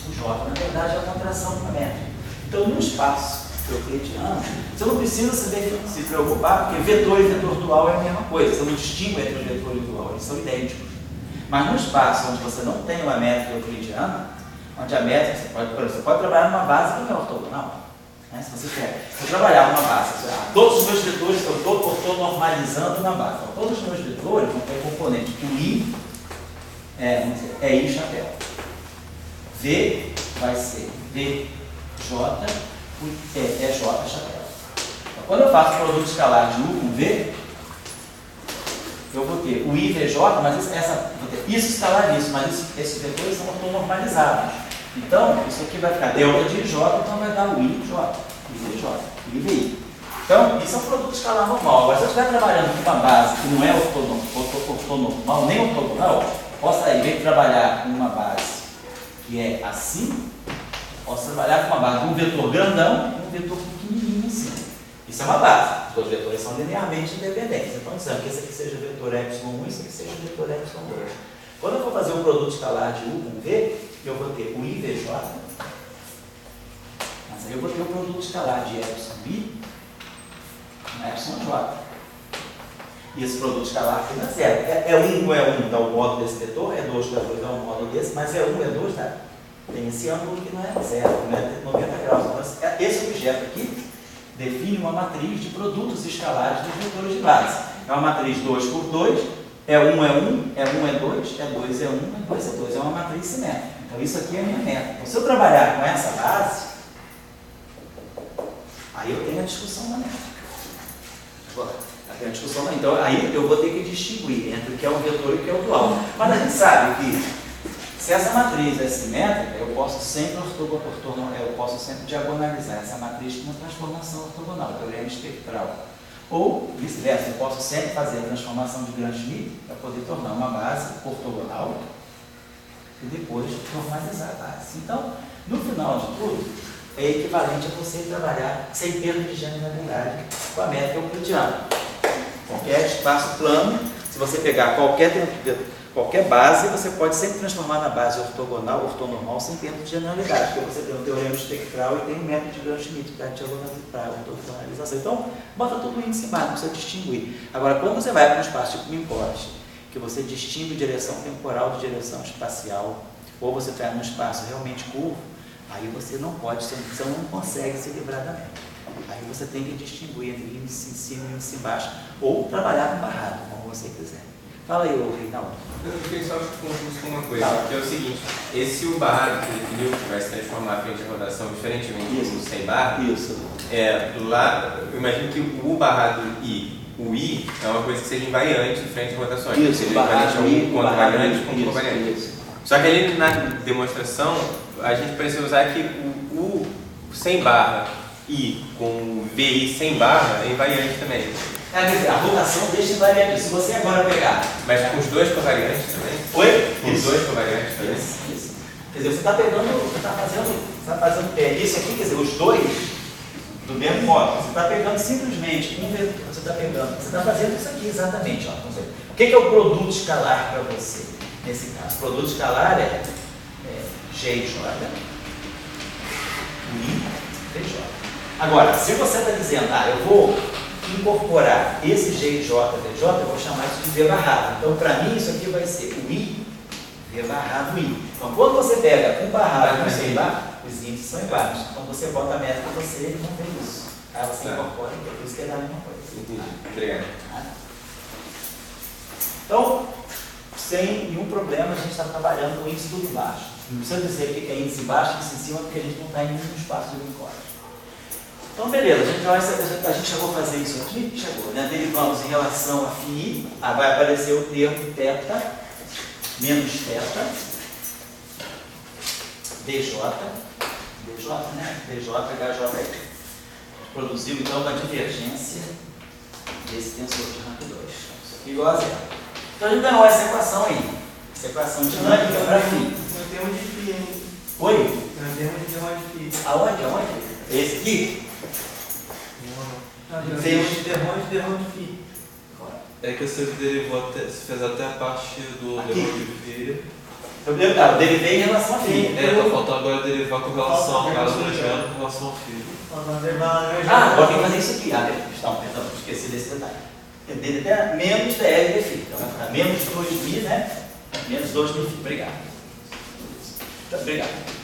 O J, na verdade, é a contração com a métrica. Então, no espaço euclidiano, você não precisa se preocupar, porque vetor e vetor dual é a mesma coisa. Você não distingue entre o vetor e o dual, eles são idênticos. Mas no espaço onde você não tem uma métrica euclidiana, onde a métrica, você pode trabalhar numa base que não é ortogonal. Né? Se você quer trabalhar numa base, todos os meus vetores, eu estou normalizando na base. Então, todos os meus vetores vão ter componente. O I é I chapéu. V vai ser VJ, é J chapéu. Então, quando eu faço o produto escalar de U com V, eu vou ter o IVJ, mas isso escalar isso, mas esses vetores são ortonormalizados. Então, isso aqui vai ficar delta de J, então vai dar o IJ, IVJ, IVI. Então, isso é um produto escalar normal. Agora, se eu estiver trabalhando com uma base que não é ortonormal, nem ortogonal, posso aí vir trabalhar com uma base que é assim, posso trabalhar com uma base de um vetor grandão e um vetor pequenininho assim. Isso é uma base. Os dois vetores são linearmente independentes. Então, dizendo que esse aqui seja o vetor epsilon 1 e esse aqui seja o vetor epsilon 2. Quando eu for fazer um produto escalar de U com V, eu vou ter o IVJ, mas aí eu vou ter o produto escalar de epsilon I com epsilon J. E esse produto escalar aqui não é zero. É 1 com E1 dá o módulo desse vetor, é 2 com E2 dá o módulo desse, mas é 1, E2 dá. Tem esse ângulo que não é zero, não é 90 graus. Então, esse objeto aqui define uma matriz de produtos escalares dos vetores de base. É uma matriz 2 por 2, E1 é 1, E1 é 2, E2 é 1, E2 é 2. É uma matriz simétrica. Então, isso aqui é a minha meta. Então, se eu trabalhar com essa base, aí eu tenho a discussão na métrica. Agora, a discussão, então, aí eu vou ter que distinguir entre o que é um vetor e o que é o dual. Mas a gente sabe que se essa matriz é simétrica, eu posso sempre diagonalizar essa matriz com uma transformação ortogonal, teorema espectral. Ou, vice-versa, eu posso sempre fazer a transformação de Gram-Schmidt para poder tornar uma base ortogonal e depois normalizar a base. Então, no final de tudo, é equivalente a você trabalhar sem perda de generalidade com a métrica euclidiana. Qualquer espaço plano, se você pegar qualquer base, você pode sempre transformar na base ortogonal, ortonormal, sem termos de generalidade, porque você tem o teorema espectral e tem o método de Gram-Schmidt para a ortogonalização. Então, bota todo o índice embaixo, não precisa distinguir. Agora, quando você vai para um espaço tipo Minkowski, que você distingue direção temporal de direção espacial, ou você está num espaço realmente curvo, aí você não pode, você não consegue se livrar da média. Aí você tem que distinguir entre índice em cima e índice embaixo, ou trabalhar com barrado, como você quiser. Fala aí, Reinaldo. Eu fiquei só confuso com uma coisa, que é o seguinte, esse U barrado que ele definiu, que vai se transformar a frente de rotação diferentemente do sem barra, lá, eu imagino que o U barrado I, o I é uma coisa que seja invariante de frente de rotações. Isso, ele equivalente a um quanto variante como covariante. Só que ali na demonstração, a gente precisa usar que o U sem barra I com o VI sem barra é invariante também. Quer dizer, a rotação deixa invariante. Se você agora pegar... Mas com os dois covariantes também? Oi? Com os dois covariantes também? Isso. Quer dizer, você está pegando, você está fazendo isso aqui, quer dizer, os dois do mesmo modo. Você está pegando simplesmente você está fazendo isso aqui exatamente. Ó. O que é o produto escalar para você? Nesse caso, o produto escalar é GJ, I, VJ. Agora, se você está dizendo, eu vou incorporar esse GJ, VJ, eu vou chamar isso de V barrado. Então, para mim, isso aqui vai ser o I, V barrado I. Então, quando você pega um barrado e sem barra, os índices são iguais. Então, você bota a métrica, você não tem isso. Aí você incorpora, que é por isso que é da mesma coisa. Entendi. Obrigado. Então, sem nenhum problema, a gente está trabalhando com índice tudo baixo. Não precisa dizer o que é índice baixo e índice em cima, porque a gente não está em nenhum espaço de Minkowski. Então, beleza, a gente chegou a fazer isso aqui? Chegou, né? Derivamos em relação a φ, vai aparecer o termo θ menos θ, dj, né? dj, hj, produziu então uma divergência desse tensor de rank 2. Isso aqui igual a zero. Então, a gente ganhou essa equação aí, essa equação dinâmica para φ. Não temos de φ, hein? Oi? Não temos de derrota de φ. Aonde? Esse aqui? Temos de derrota de φ. É que você derivou você fez até a parte do derivado de φ. Eu derivei em relação a φ. Tá faltando agora derivar com relação ao caso do Jano com relação ao φ. Agora tem que fazer isso aqui. Perdão, esqueci desse detalhe. Até menos dr de φ. Então vai ficar menos 2μ, né? Menos 2μ. Obrigado.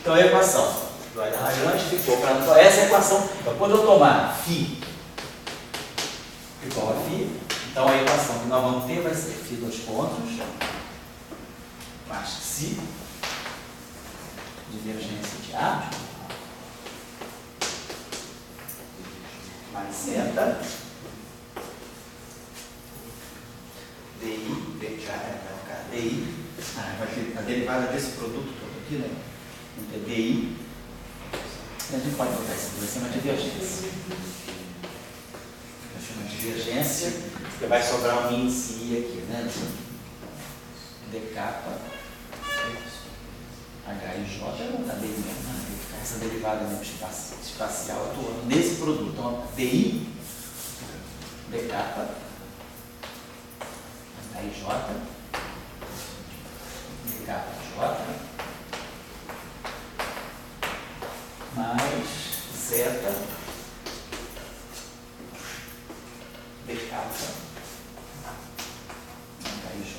Então a equação do Lagrange ficou para essa equação. Então, quando eu tomar φ igual a φ, então a equação que nós vamos ter vai ser φ dois pontos mais psi divergência de A mais zeta DI, vai ficar DI, vai ter a derivada desse produto todo aqui, né? Então, DI, a gente pode botar isso aqui, vai ser uma divergência. Vai ser uma divergência, porque vai sobrar um índice I aqui, né? DK, HIJ, não está bem mesmo, né? Vai ficar essa derivada mesmo espacial atuando nesse produto. Então, DI, DK, HIJ, DKJ, mais zeta, DK, HIJ,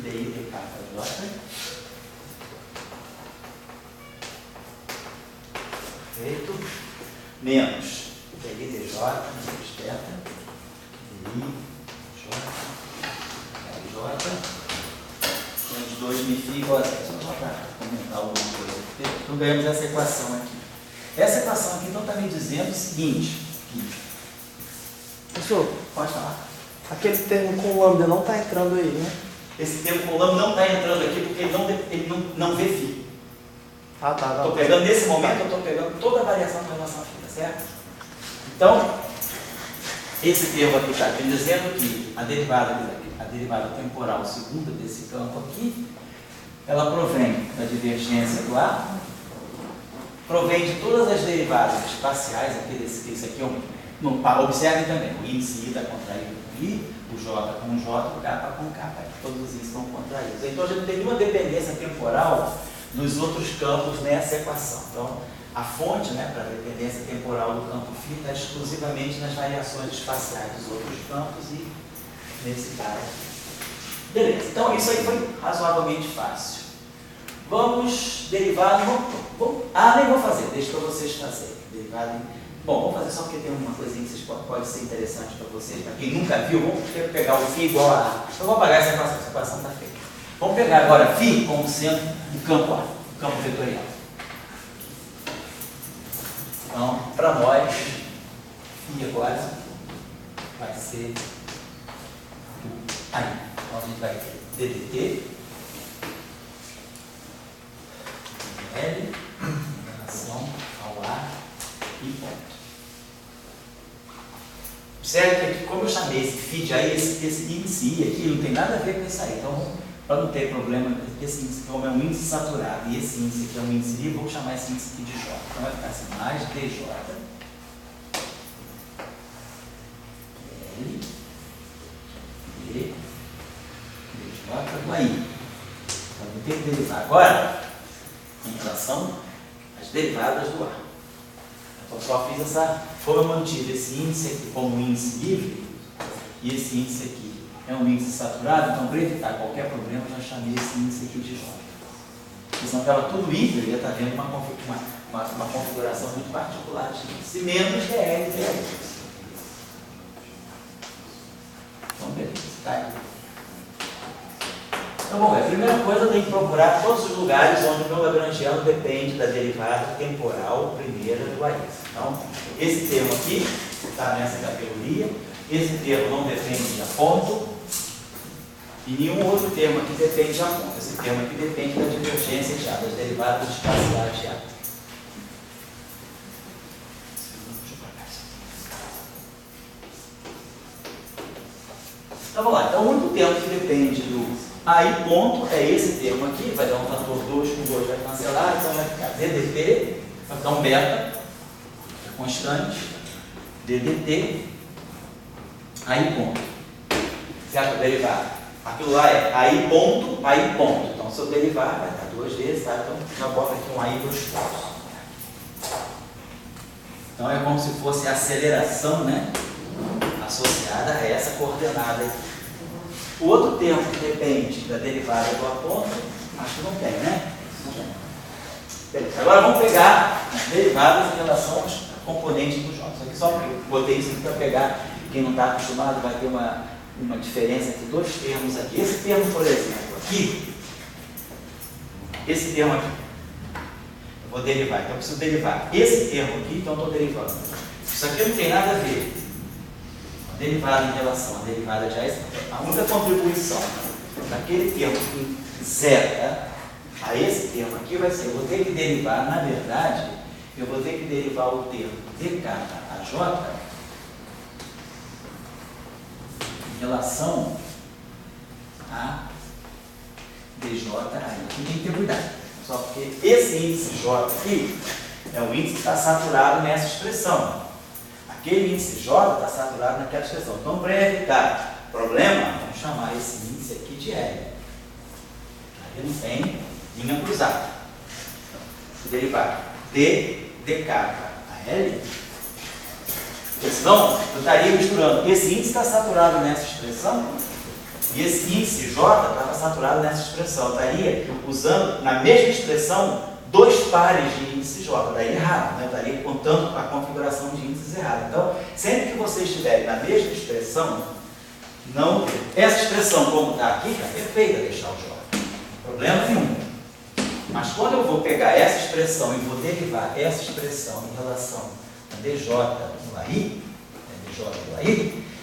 DI, DKJ, perfeito, menos DI, DJ, menos θ, DI, J, menos 2μ igual a zero. Só para comentar alguma coisa aqui. Então ganhamos essa equação aqui. Essa equação aqui então está me dizendo o seguinte. Professor, Pode falar. aquele termo com lambda não está entrando aí, né? Esse termo com lambda não está entrando aqui porque ele não vê φ. Ah, tá. Estou pegando, nesse momento, eu estou pegando toda a variação com relação a φ, tá certo? Então, esse termo aqui está me dizendo que a derivada temporal segunda desse campo aqui, ela provém da divergência do A, provém de todas as derivadas espaciais, isso aqui Observem também, o índice I está contraído com I, o J com J, o K com K. Todos isso estão contraídos. Então a gente não tem nenhuma dependência temporal nos outros campos nessa equação. Então, a fonte, né, para a dependência temporal do campo φ está exclusivamente nas variações espaciais dos outros campos e nesse cara aqui. Beleza, então isso aí foi razoavelmente fácil. Vamos derivar. Nem vou fazer, deixa para vocês fazerem. Derivado em... Bom, vamos fazer só porque tem uma coisinha que pode ser interessante para vocês. Para quem nunca viu, vamos pegar o φ igual a A. Eu vou apagar essa equação está feita. Vamos pegar agora φ como sendo o campo A, o campo vetorial. Então, para nós, φ agora vai ser aí. Então a gente vai ter ddt L em relação ao A e ponto. Observe que aqui, como eu chamei esse φ de aí, esse índice I aqui não tem nada a ver com isso aí. Então, para não ter problema, esse índice como é um índice saturado e esse índice aqui é um índice livre, vou chamar esse índice aqui de J. Então vai ficar assim, mais dj L d dj do AI. Então vou ter que derivar agora em relação às derivadas do A. Então só fiz essa, como eu mantive esse índice aqui como um índice livre e esse índice aqui é um índice saturado, então para evitar qualquer problema eu já chamei esse índice aqui de J. Porque senão estava tudo íntegro e ia estar vendo uma configuração muito particular de índice, menos DL e DL. Então beleza, está aí. Então, bom, a primeira coisa eu tenho que procurar todos os lugares onde o meu lagrangiano depende da derivada temporal primeira do AX. Então, esse termo aqui está nessa categoria, esse termo não depende de a ponto, e nenhum outro termo aqui depende de a ponto. Esse termo aqui depende da divergência de A, das derivadas espaciais de A. Então, vamos lá. Então, o único termo que depende do AI ponto é esse termo aqui, vai dar um fator 2 com 2 vai cancelar, então vai ficar DDT, vai ficar um beta, constante, DDT, AI ponto. Certo? Derivado. Aquilo lá é AI ponto, AI ponto. Então, se eu derivar, vai dar 2 vezes, tá? Então, já bota aqui um AI 2 pontos. Então, é como se fosse a aceleração, né? Associada a essa coordenada aqui. O outro termo que depende da derivada do A ponto, acho que não tem, né? Não tem. Beleza. Agora vamos pegar as derivadas em relação aos componentes do J. Aqui só botei isso aqui para pegar, quem não está acostumado vai ter uma diferença entre dois termos aqui. Esse termo, por exemplo, aqui, esse termo aqui, eu vou derivar, então eu preciso derivar esse termo aqui, então eu estou derivando. Isso aqui não tem nada a ver. Derivada em relação à derivada de A, a única contribuição daquele termo que zeta a esse termo aqui vai ser, eu vou ter que derivar, na verdade, eu vou ter que derivar o termo dkaj em relação a dj aí. Aqui tem que ter cuidado, só porque esse índice J aqui é o índice que está saturado nessa expressão. Aquele índice J está saturado naquela expressão. Então, para evitar problema, vamos chamar esse índice aqui de L. Aí não tem linha cruzada. Então, derivar d dk a L. Porque senão, eu estaria misturando. Esse índice está saturado nessa expressão e esse índice J estava saturado nessa expressão. Eu estaria usando, na mesma expressão, dois pares de índice J, daí errado, né? Eu estaria contando a configuração de índices errada. Então, sempre que vocês estiverem na mesma expressão, não, essa expressão como está aqui, está perfeita deixar o J, problema nenhum. Mas quando eu vou pegar essa expressão e vou derivar essa expressão em relação a dj do AI,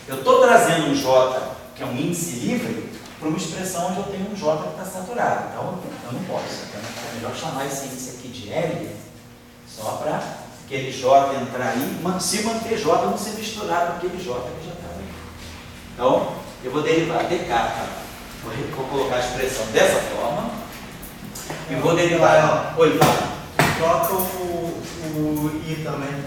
eu estou trazendo um J, que é um índice livre, para uma expressão onde eu tenho um J que está saturado. Então, eu não posso. Então, é melhor chamar esse índice aqui de L, só para aquele J entrar aí, se manter J, não se misturar com aquele J que já está aí. Então, eu vou derivar dk, vou colocar a expressão dessa forma, e vou derivar... Oi, fala. Troca o I também.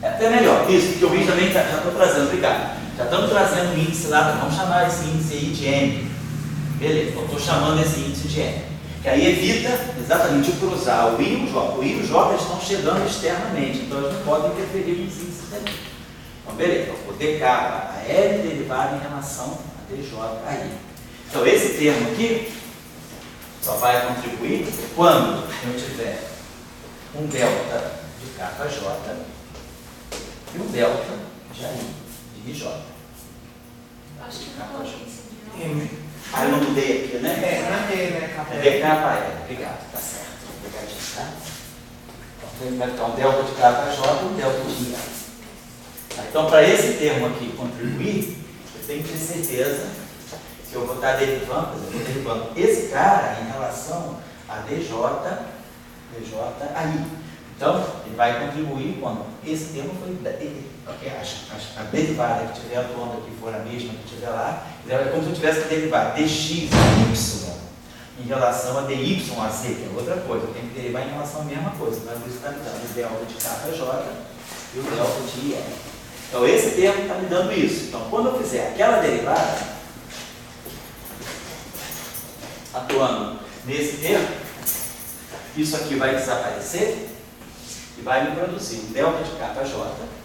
É até melhor. Isso, porque o vídeo também já estou trazendo, obrigado. Já estamos trazendo o índice lá, vamos chamar esse índice aí de M. Beleza, então estou chamando esse índice de M. Que aí evita exatamente o cruzar o I e o J. O I e o J estão chegando externamente, então eles não podem interferir nos índices ali. Então, beleza, o DK, a L derivada em relação a DJ aí. Então, esse termo aqui só vai contribuir quando eu tiver um delta de KJ e um delta de I, de IJ. Acho que não pode ser. Ah, eu não mudei aqui, né? É DK para L. Obrigado, tá certo. Obrigadinho, tá? Então, vai ficar um delta de KJ e um delta de I. Então, para esse termo aqui contribuir, eu tenho que ter certeza que eu vou estar derivando, esse cara em relação a DJ aí. Então, ele vai contribuir quando esse termo foi. A derivada que estiver atuando aqui for a mesma que estiver lá, é como se eu tivesse que derivar dx y em relação a dy a z, que é outra coisa. Eu tenho que derivar em relação à mesma coisa. Então, por isso está me dando o delta de KJ e o delta de IL. Então, esse termo está me dando isso. Então, quando eu fizer aquela derivada, atuando nesse termo, isso aqui vai desaparecer e vai me produzir um delta de KJ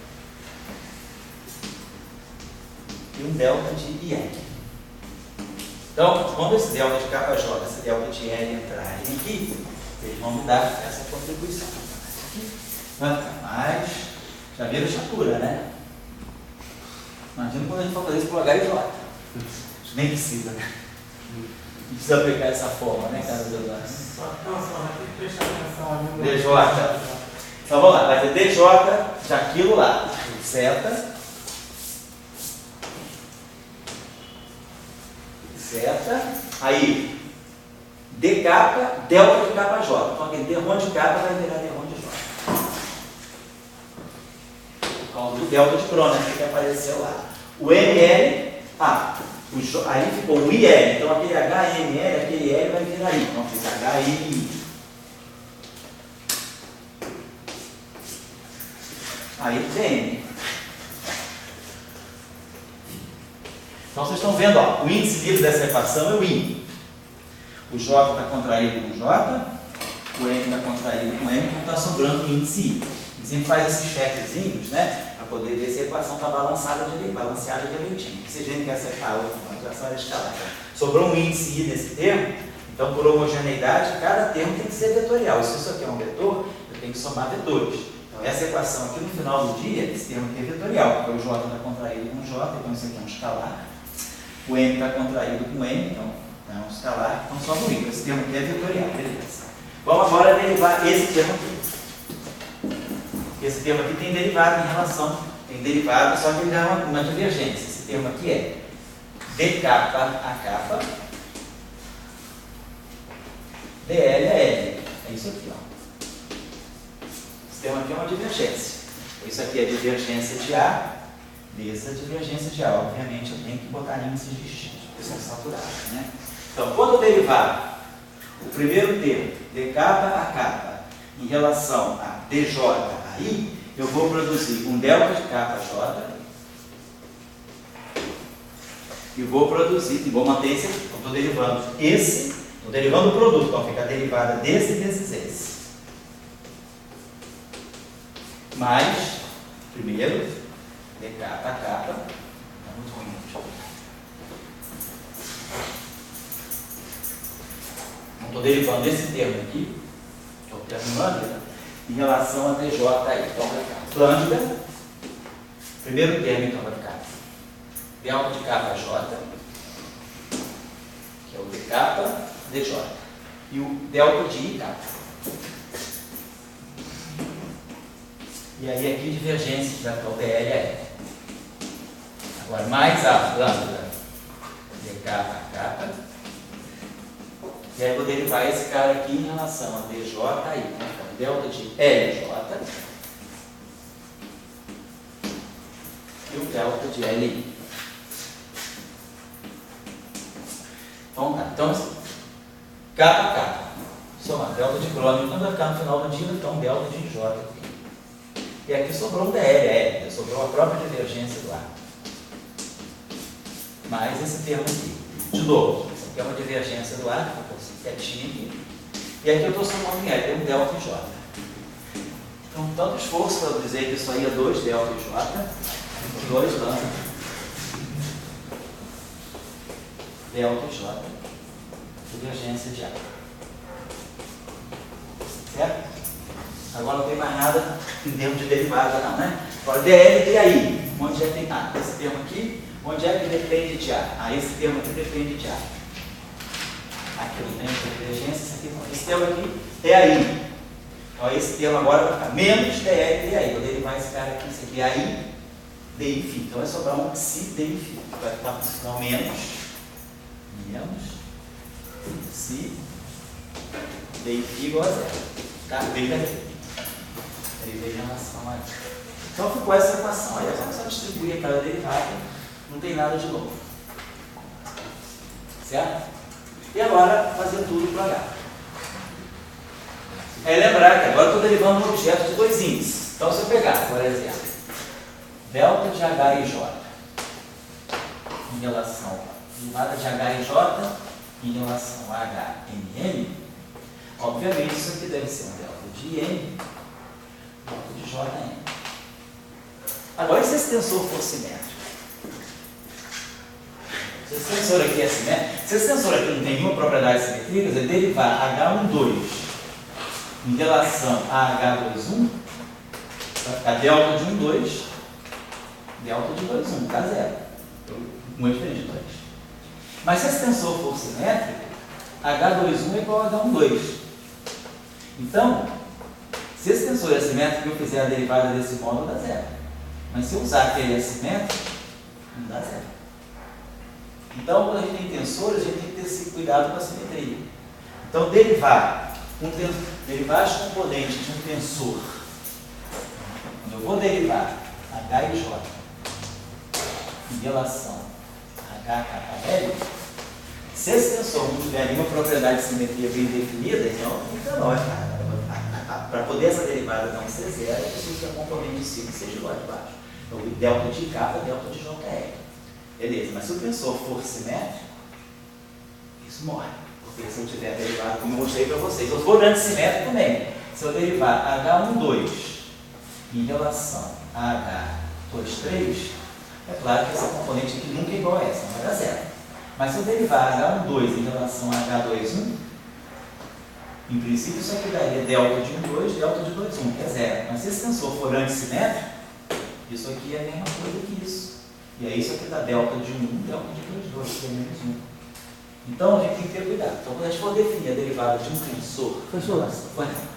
e um delta de IL. Então, quando esse delta de KJ, esse delta de IL entrarem aqui, eles vão me dar essa contribuição. Vai ficar mais. Já viram chatura, né? Imagina quando a gente for fazer isso por HIJ. Nem precisa, né? Não precisa aplicar essa forma, né, cara? Só tem que prestar atenção ali. DJ. Então vamos lá, vai ter DJ de aquilo lá. Zeta. Aí, DK, delta de KJ. Então aquele D1 de K vai virar D1 de J. Por causa do delta de Kroner que apareceu lá. O ML, aí ficou o IL. Então aquele HML, aquele L vai virar I. Então fica HMI. Aí tem. Então vocês estão vendo, ó, o índice livre dessa equação é o I. O J está contraído com J, o M está contraído com M, então está sobrando o índice I. A gente sempre faz esses chequezinhos, né? Para poder ver se a equação está balanceada direitinho. Se a gente quer acertar a equação escalar. Sobrou um índice I nesse termo, então por homogeneidade, cada termo tem que ser vetorial. Se isso aqui é um vetor, eu tenho que somar vetores. Então essa equação aqui no final do dia, esse termo aqui é vetorial, porque o J está contraído com J, então isso aqui é um escalar. O M está contraído com M, então é um escalar, então só no I. Esse termo aqui é vetorial, beleza. Vamos agora derivar esse termo aqui. Esse termo aqui tem derivado em relação, tem derivado, só que ele dá uma divergência. Esse termo aqui é dK a capa, dL a L. É isso aqui, ó. Esse termo aqui é uma divergência. Isso aqui é divergência de A, dessa divergência de A. Obviamente, eu tenho que botar índices distintos, porque são saturados, né? Então, quando eu derivar o primeiro termo, dK a capa, em relação a dJ a I, eu vou produzir um delta de KJ e vou manter esse aqui. Então, estou derivando esse, estou derivando o produto, então fica a derivada desse vezes esse. Mais, primeiro, DK a capa, está muito ruim, deixa eu ver. Não estou derivando esse termo aqui, estou terminando em relação a DJ aí. Então vai ficar lambda, primeiro termo então vai ficar delta de KJ, que é o dK DJ, e o delta de IK. E aí aqui divergência vai ficar o DL a L. Agora mais a lambda dK a capa. E aí eu vou derivar esse cara aqui em relação a DJ aí. Então, delta de LJ e o delta de LI. Então tá. Então, capa a capa. Somar delta de crônio. Quando vai ficar no final do dia, vai ficar um delta de J aqui. E aqui sobrou um DL, sobrou a própria divergência do arco. Mais esse termo aqui. De novo, isso aqui é uma divergência do arco, que é quietinho aqui. E aqui eu estou somando em L, tem um delta e J. Então, tanto esforço para eu dizer que isso aí é 2 delta e J, 2 lambda, delta e J, divergência de A. Certo? Agora não tem mais nada em termos de derivada não, né? Agora DL e DI, onde é que tem A? Esse termo aqui, onde é que depende de A? Ah, esse termo aqui depende de A. Aqui não tem divergência, esse termo aqui, DI. Então esse termo agora vai ficar menos DL e DI. Vou derivar esse cara aqui, esse aqui, aí, DI. Então vai sobrar um psi DI. Vai ficar não, menos psi DI igual a zero. Tá? Derivei em relação a isso. Então ficou essa equação. Aí é só distribuir aquela derivada, não tem nada de novo. Certo? E agora fazer tudo para H. É lembrar que agora eu estou derivando um objeto de 2 índices. Então se eu pegar, por exemplo, delta de H e J em relação a derivada de H e J em relação a H em M, obviamente isso aqui deve ser um delta de M, delta de J em M. Agora, e se esse tensor for simétrico? Se esse tensor aqui é simétrico, se esse tensor aqui não tem nenhuma propriedade simetria, quer dizer, derivar H12 em relação a H21, vai ficar delta de 12, delta de 21, dá zero. Muito diferente de 2. Mas se esse tensor for simétrico, H21 é igual a H12. Então, se esse tensor é simétrico e eu fizer a derivada desse modo, dá zero. Mas se eu usar que ele é simétrico, não dá zero. Então, quando a gente tem tensores, a gente tem que ter esse cuidado com a simetria. Então, derivar as componentes de um tensor, quando eu vou derivar H e J em relação a H, K, L, se esse tensor não tiver nenhuma propriedade de simetria bem definida, então fica lógico. Para poder essa derivada não ser zero, eu preciso que a componente de cima seja lá de baixo. Então, delta de K é delta de JL. Beleza, mas se o tensor for simétrico, isso morre. Porque se eu tiver derivado, como eu mostrei para vocês, se eu for antissimétrico também, se eu derivar H12 em relação a H23, é claro que essa componente aqui nunca é igual a essa, não vai dar zero. Mas se eu derivar H12 em relação a H21, em princípio isso aqui daria delta de 12, delta de 21, que é zero. Mas se esse tensor for antissimétrico, isso aqui é a mesma coisa que isso. E aí isso aqui dá delta de 1, delta de 2, que é menos 1. Então a gente tem que ter cuidado. Então quando a gente for definir a derivada de um tensor... Professor,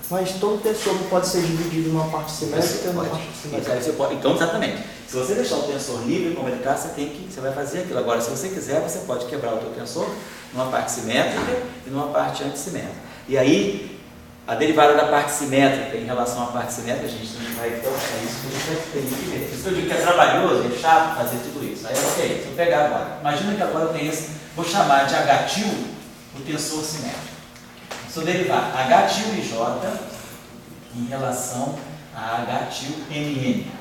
mas todo tensor não pode ser dividido numa parte simétrica e numa parte simétrica. Então, exatamente. Se você deixar o tensor livre como ele está, você vai fazer aquilo. Agora, se você quiser, você pode quebrar o teu tensor numa parte simétrica e numa parte antissimétrica. E aí, a derivada da parte simétrica em relação à parte simétrica, a gente não vai ter isso que a gente vai ter que ver. Por isso que eu digo que é trabalhoso, é chato fazer tudo isso. Aí, ok, se eu pegar agora, imagina que agora eu tenho esse, vou chamar de H til o tensor simétrico. Se eu derivar H til e J em relação a H til MN.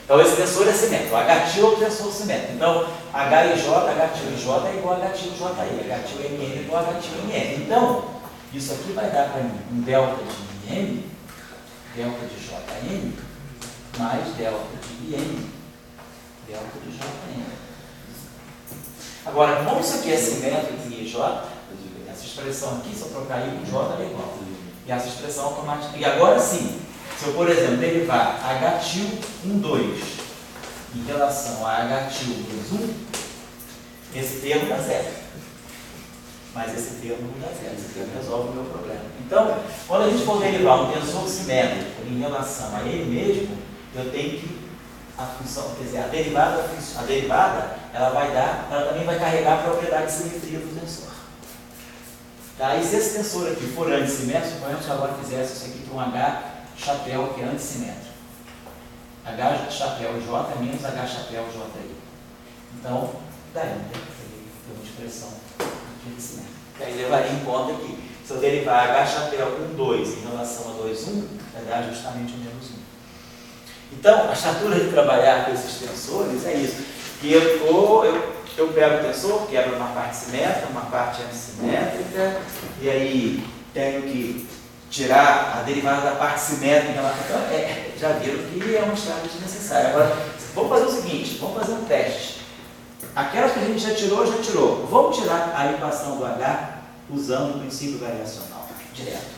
Então esse tensor é simétrico. H til é o tensor simétrico. Então H e J, H til e J é igual a H til JI. H til MN é igual a H til MN. Então, isso aqui vai dar para mim um delta de IM, delta de JN, mais delta de IM, delta de JN. Agora, como isso aqui é simétrico em IJ, essa expressão aqui, se eu trocar I com J, é igual. E essa expressão automática. E agora sim, se eu, por exemplo, derivar H til 12 em relação a H til 21, esse termo dá zero. Mas esse termo não dá zero. Esse termo resolve o meu problema. Então, quando a gente for derivar um tensor simétrico em relação a ele mesmo, eu tenho que a função, quer dizer, a derivada, ela também vai carregar a propriedade de simetria do tensor. Tá? E se esse tensor aqui for antissimétrico, suponhamos que agora fizesse isso aqui para um H chapéu que é antissimétrico. H chapéu J é menos H chapéu JI. Então, daí, tem uma expressão antissimétrica. Aí levaria em conta que Se eu derivar H chapéu com 2 em relação a 2, 1, vai dar justamente o menos 1. Então, a chatura de trabalhar com esses tensores é isso. Que eu pego o tensor, quebro uma parte simétrica, uma parte antissimétrica, e aí tenho que tirar a derivada da parte simétrica em relação. Então, já viram que é uma estrada desnecessária. Agora, vamos fazer o seguinte, vamos fazer um teste. Aquelas que a gente já tirou. Vamos tirar a equação do H usando o princípio variacional, direto.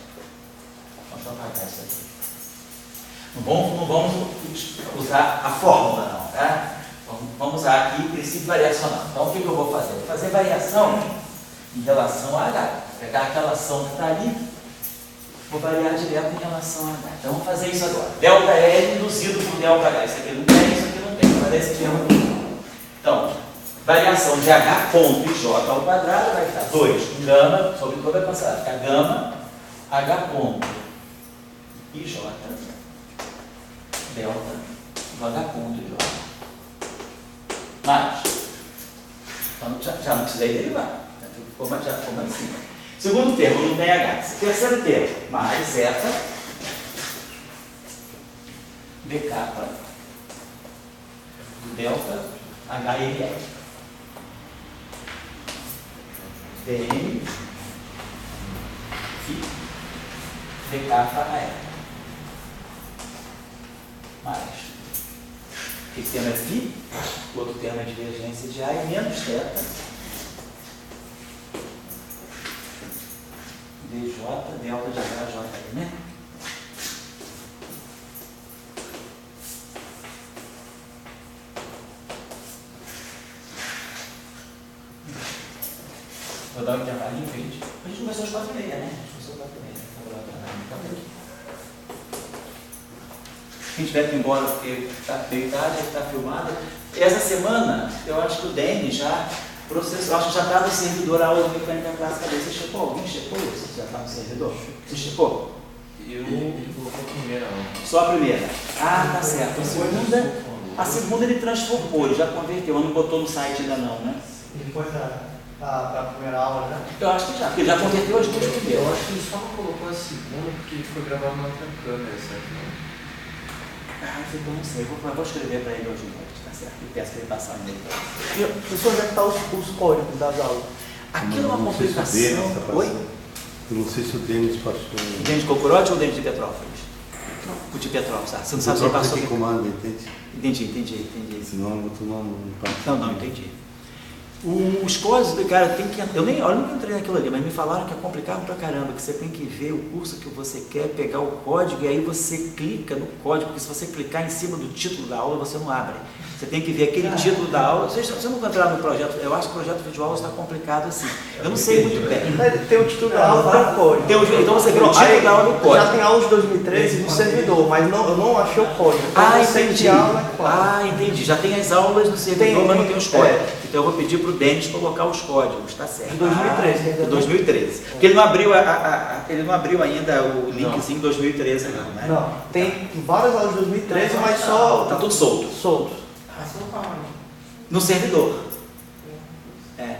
Vamos apagar isso aqui. Não vamos usar a fórmula, não, tá? Vamos usar aqui o princípio variacional. Então, o que eu vou fazer? Vou fazer variação em relação a H. Vou pegar aquela ação que está ali, vou variar direto em relação a H. Então, vamos fazer isso agora. Delta L induzido por delta H. Isso aqui não tem, isso aqui não tem. Vou fazer esse termo aqui. Então, variação de H ponto e J ao quadrado vai ficar 2 gama, sobre toda a passada, fica gama, H ponto e J, delta do H ponto e J. Mas, então já não precisei derivar, já ficou mais simples. Segundo termo, não tem H. Terceiro termo, mais zeta, dk do delta HLL. dm phi dk AL. Mais. Esse termo é phi, o outro termo é divergência de A e menos θ dj delta de HJ, né? Vou dar um intervalinho, gente. A gente começou às 4h30, né? A gente começou às 4h30. Quem tiver que ir embora porque está meio tarde, está filmado. Essa semana, eu acho que o Denis já processou, acho que já está no servidor a aula de mecânica clássica dele. Você checou? Alguém checou isso? Já está no servidor? Você checou? Ele colocou a primeira aula. Só a primeira? Ah, tá certo. A segunda ele transformou, ele já converteu, mas não botou no site ainda não, né? Ele foi para a primeira aula, né? Eu acho que já, porque ele já converteu as duas primeiras. Eu acho que ele só não colocou a segunda porque foi gravado na outra câmera, certo? Ah, eu não sei, vou escrever para ele hoje à noite, tá certo? E peço que ele passe a e-mail para você. Professor, onde é que estão os códigos das aulas? Aqui numa complicação. Oi? Eu não sei se o Denis passou. O Denis de Cocurote ou o Denis de Petrópolis? O de Petrópolis, tá? Você não sabe se ele passou. Tem comando, entende? Entendi. Senão tu não passa. Não, entendi. Os códigos, cara, tem que. Eu nunca entrei naquilo ali, mas me falaram que é complicado pra caramba, que você tem que ver o curso que você quer, pegar o código e aí você clica no código, porque se você clicar em cima do título da aula, você não abre. Você tem que ver aquele título da aula. Você não encontrar no projeto, eu acho que o projeto de videoaula está complicado assim. Eu não sei muito bem. Tem o título da aula para o código. Então você vê o título da aula no código. Já tem aula de 2013 no servidor, mas eu não achei o código. Entendi. Entendi. Já tem as aulas no servidor, mas não tem os códigos. Então eu vou pedir para o Denis colocar os códigos, tá certo? De 2013. De 2013. Porque ele não abriu ainda o linkzinho 2013 não, né? Não, tem várias aulas de 2013, mas só... Tá tudo solto. Solto. No servidor.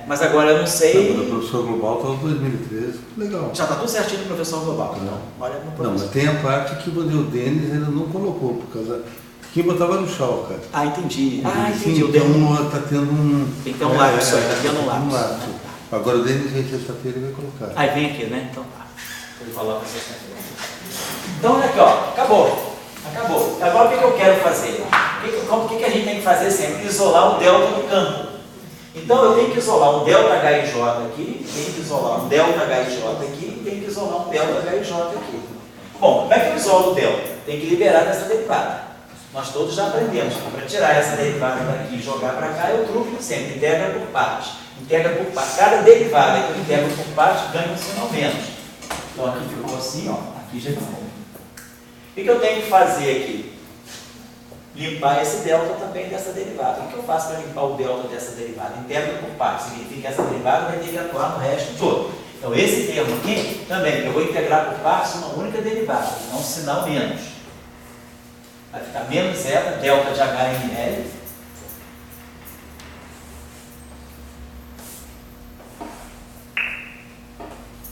Mas agora eu não sei... Não, o professor global está no 2013. Legal. Já está tudo certinho no professor global. Então, olha no professor. Não, mas tem a parte que o Denis ainda não colocou, por causa... Quem botava no chão, cara. Entendi. Entendi. Então está tendo um... Tem que ter um lápis, está tendo um lápis. Agora o Denis vem sexta-feira e vai colocar. Aí vem aqui, né? Então tá. Vou falar para sexta-feira. Então olha aqui, ó. Acabou. Agora o que eu quero fazer? O que a gente tem que fazer sempre? Isolar o delta do campo. Então eu tenho que isolar um delta HIJ aqui, tenho que isolar um delta HIJ aqui, tenho que isolar um delta HIJ aqui. Bom, como é que eu isolo o delta? Tem que liberar dessa derivada. Nós todos já aprendemos. Para tirar essa derivada daqui e jogar para cá, eu truco sempre, integra por partes. Cada derivada que eu integro por partes ganha um sinal menos. Então aqui ficou assim, ó. Aqui já ficou. O que eu tenho que fazer aqui? Limpar esse delta também dessa derivada. O que eu faço para limpar o delta dessa derivada? Integro por partes. Significa que essa derivada vai ter que atuar no resto todo. Então esse termo aqui, também, eu vou integrar por partes uma única derivada, não um sinal menos. Vai ficar menos zeta, delta de HML.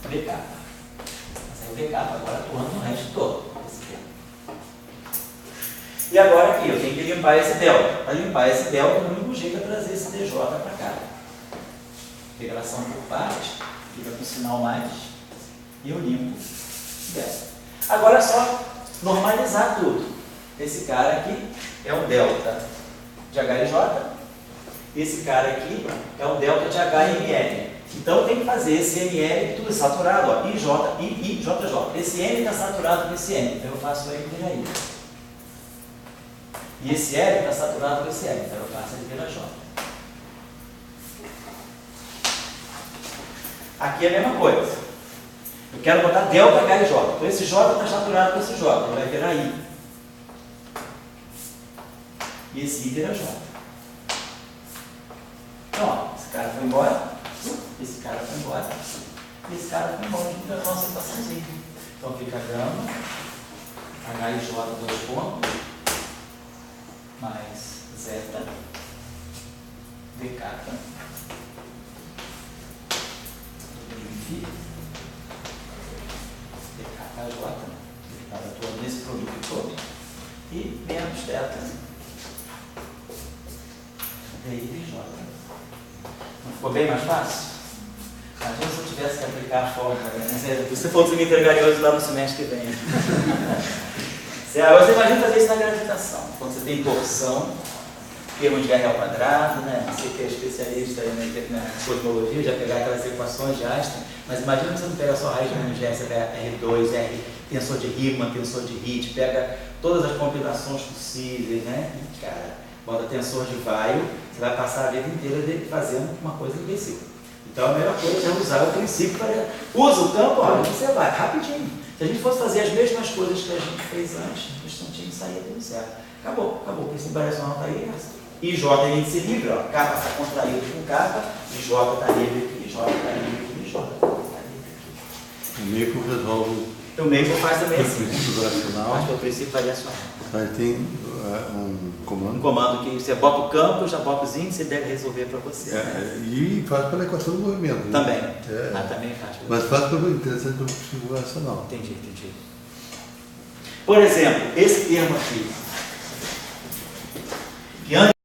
BK. V capa, agora atuando no resto todo. E agora aqui, eu tenho que limpar esse delta. Para limpar esse delta, o único jeito é trazer esse DJ para cá. Integração por partes, fica com o sinal mais, e eu limpo delta. Agora é só normalizar tudo. Esse cara aqui é um delta de HLJ, esse cara aqui é um delta de HML. Então tem que fazer esse ML tudo saturado, ó, IJ, I, JJ. Esse M está saturado com esse M, então eu faço ele virar I. E esse L está saturado com esse M, então eu faço ele virar J. Aqui é a mesma coisa. Eu quero botar delta HLJ. Então esse J está saturado com esse J, ele vai virar I. E esse I vira J. Então, ó, esse cara foi embora. Esse cara foi embora, e esse cara foi embora, junto com a nossa equaçãozinha. Então fica gama, HIJ 2 pontos, mais zeta, decata, decata J, decata todo nesse produto todo, e menos delta, DIJ. Não ficou bem mais fácil? Imagina se eu tivesse que aplicar a fórmula. Né? Você falou que você me entregaria hoje lá no semestre que vem. Você imagina fazer isso na gravitação. Quando você tem torção, termo de R ao quadrado, né? Você que é especialista aí na cosmologia, já pegar aquelas equações de Einstein, mas imagina que você não pega só raiz de menos G, você pega R2, R, tensor de Riemann, tensor de Hit, pega todas as combinações possíveis, né? E, cara, bota tensor de Weyl, você vai passar a vida inteira fazendo uma coisa imbecil. Então a melhor coisa é usar o princípio para... Usa o campo, olha, você vai, rapidinho. Se a gente fosse fazer as mesmas coisas que a gente fez antes, no instantinho saía tudo certo. Acabou. O princípio variacional está aí. IJ é índice livre, ó. K está contraído com K, IJ está livre aqui, IJ está livre aqui, IJ está livre aqui. O meio que resolve. O meio que faz também assim. O princípio variacional. Acho que é o princípio variacional. Aí tem um comando. Um comando que você bota o campo, já bota os índices e deve resolver para você. Né? E faz pela equação do movimento. Também. Né? Também faz. Mas faz pelo interessante pelo princípio variacional. Entendi. Por exemplo, esse termo aqui, que antes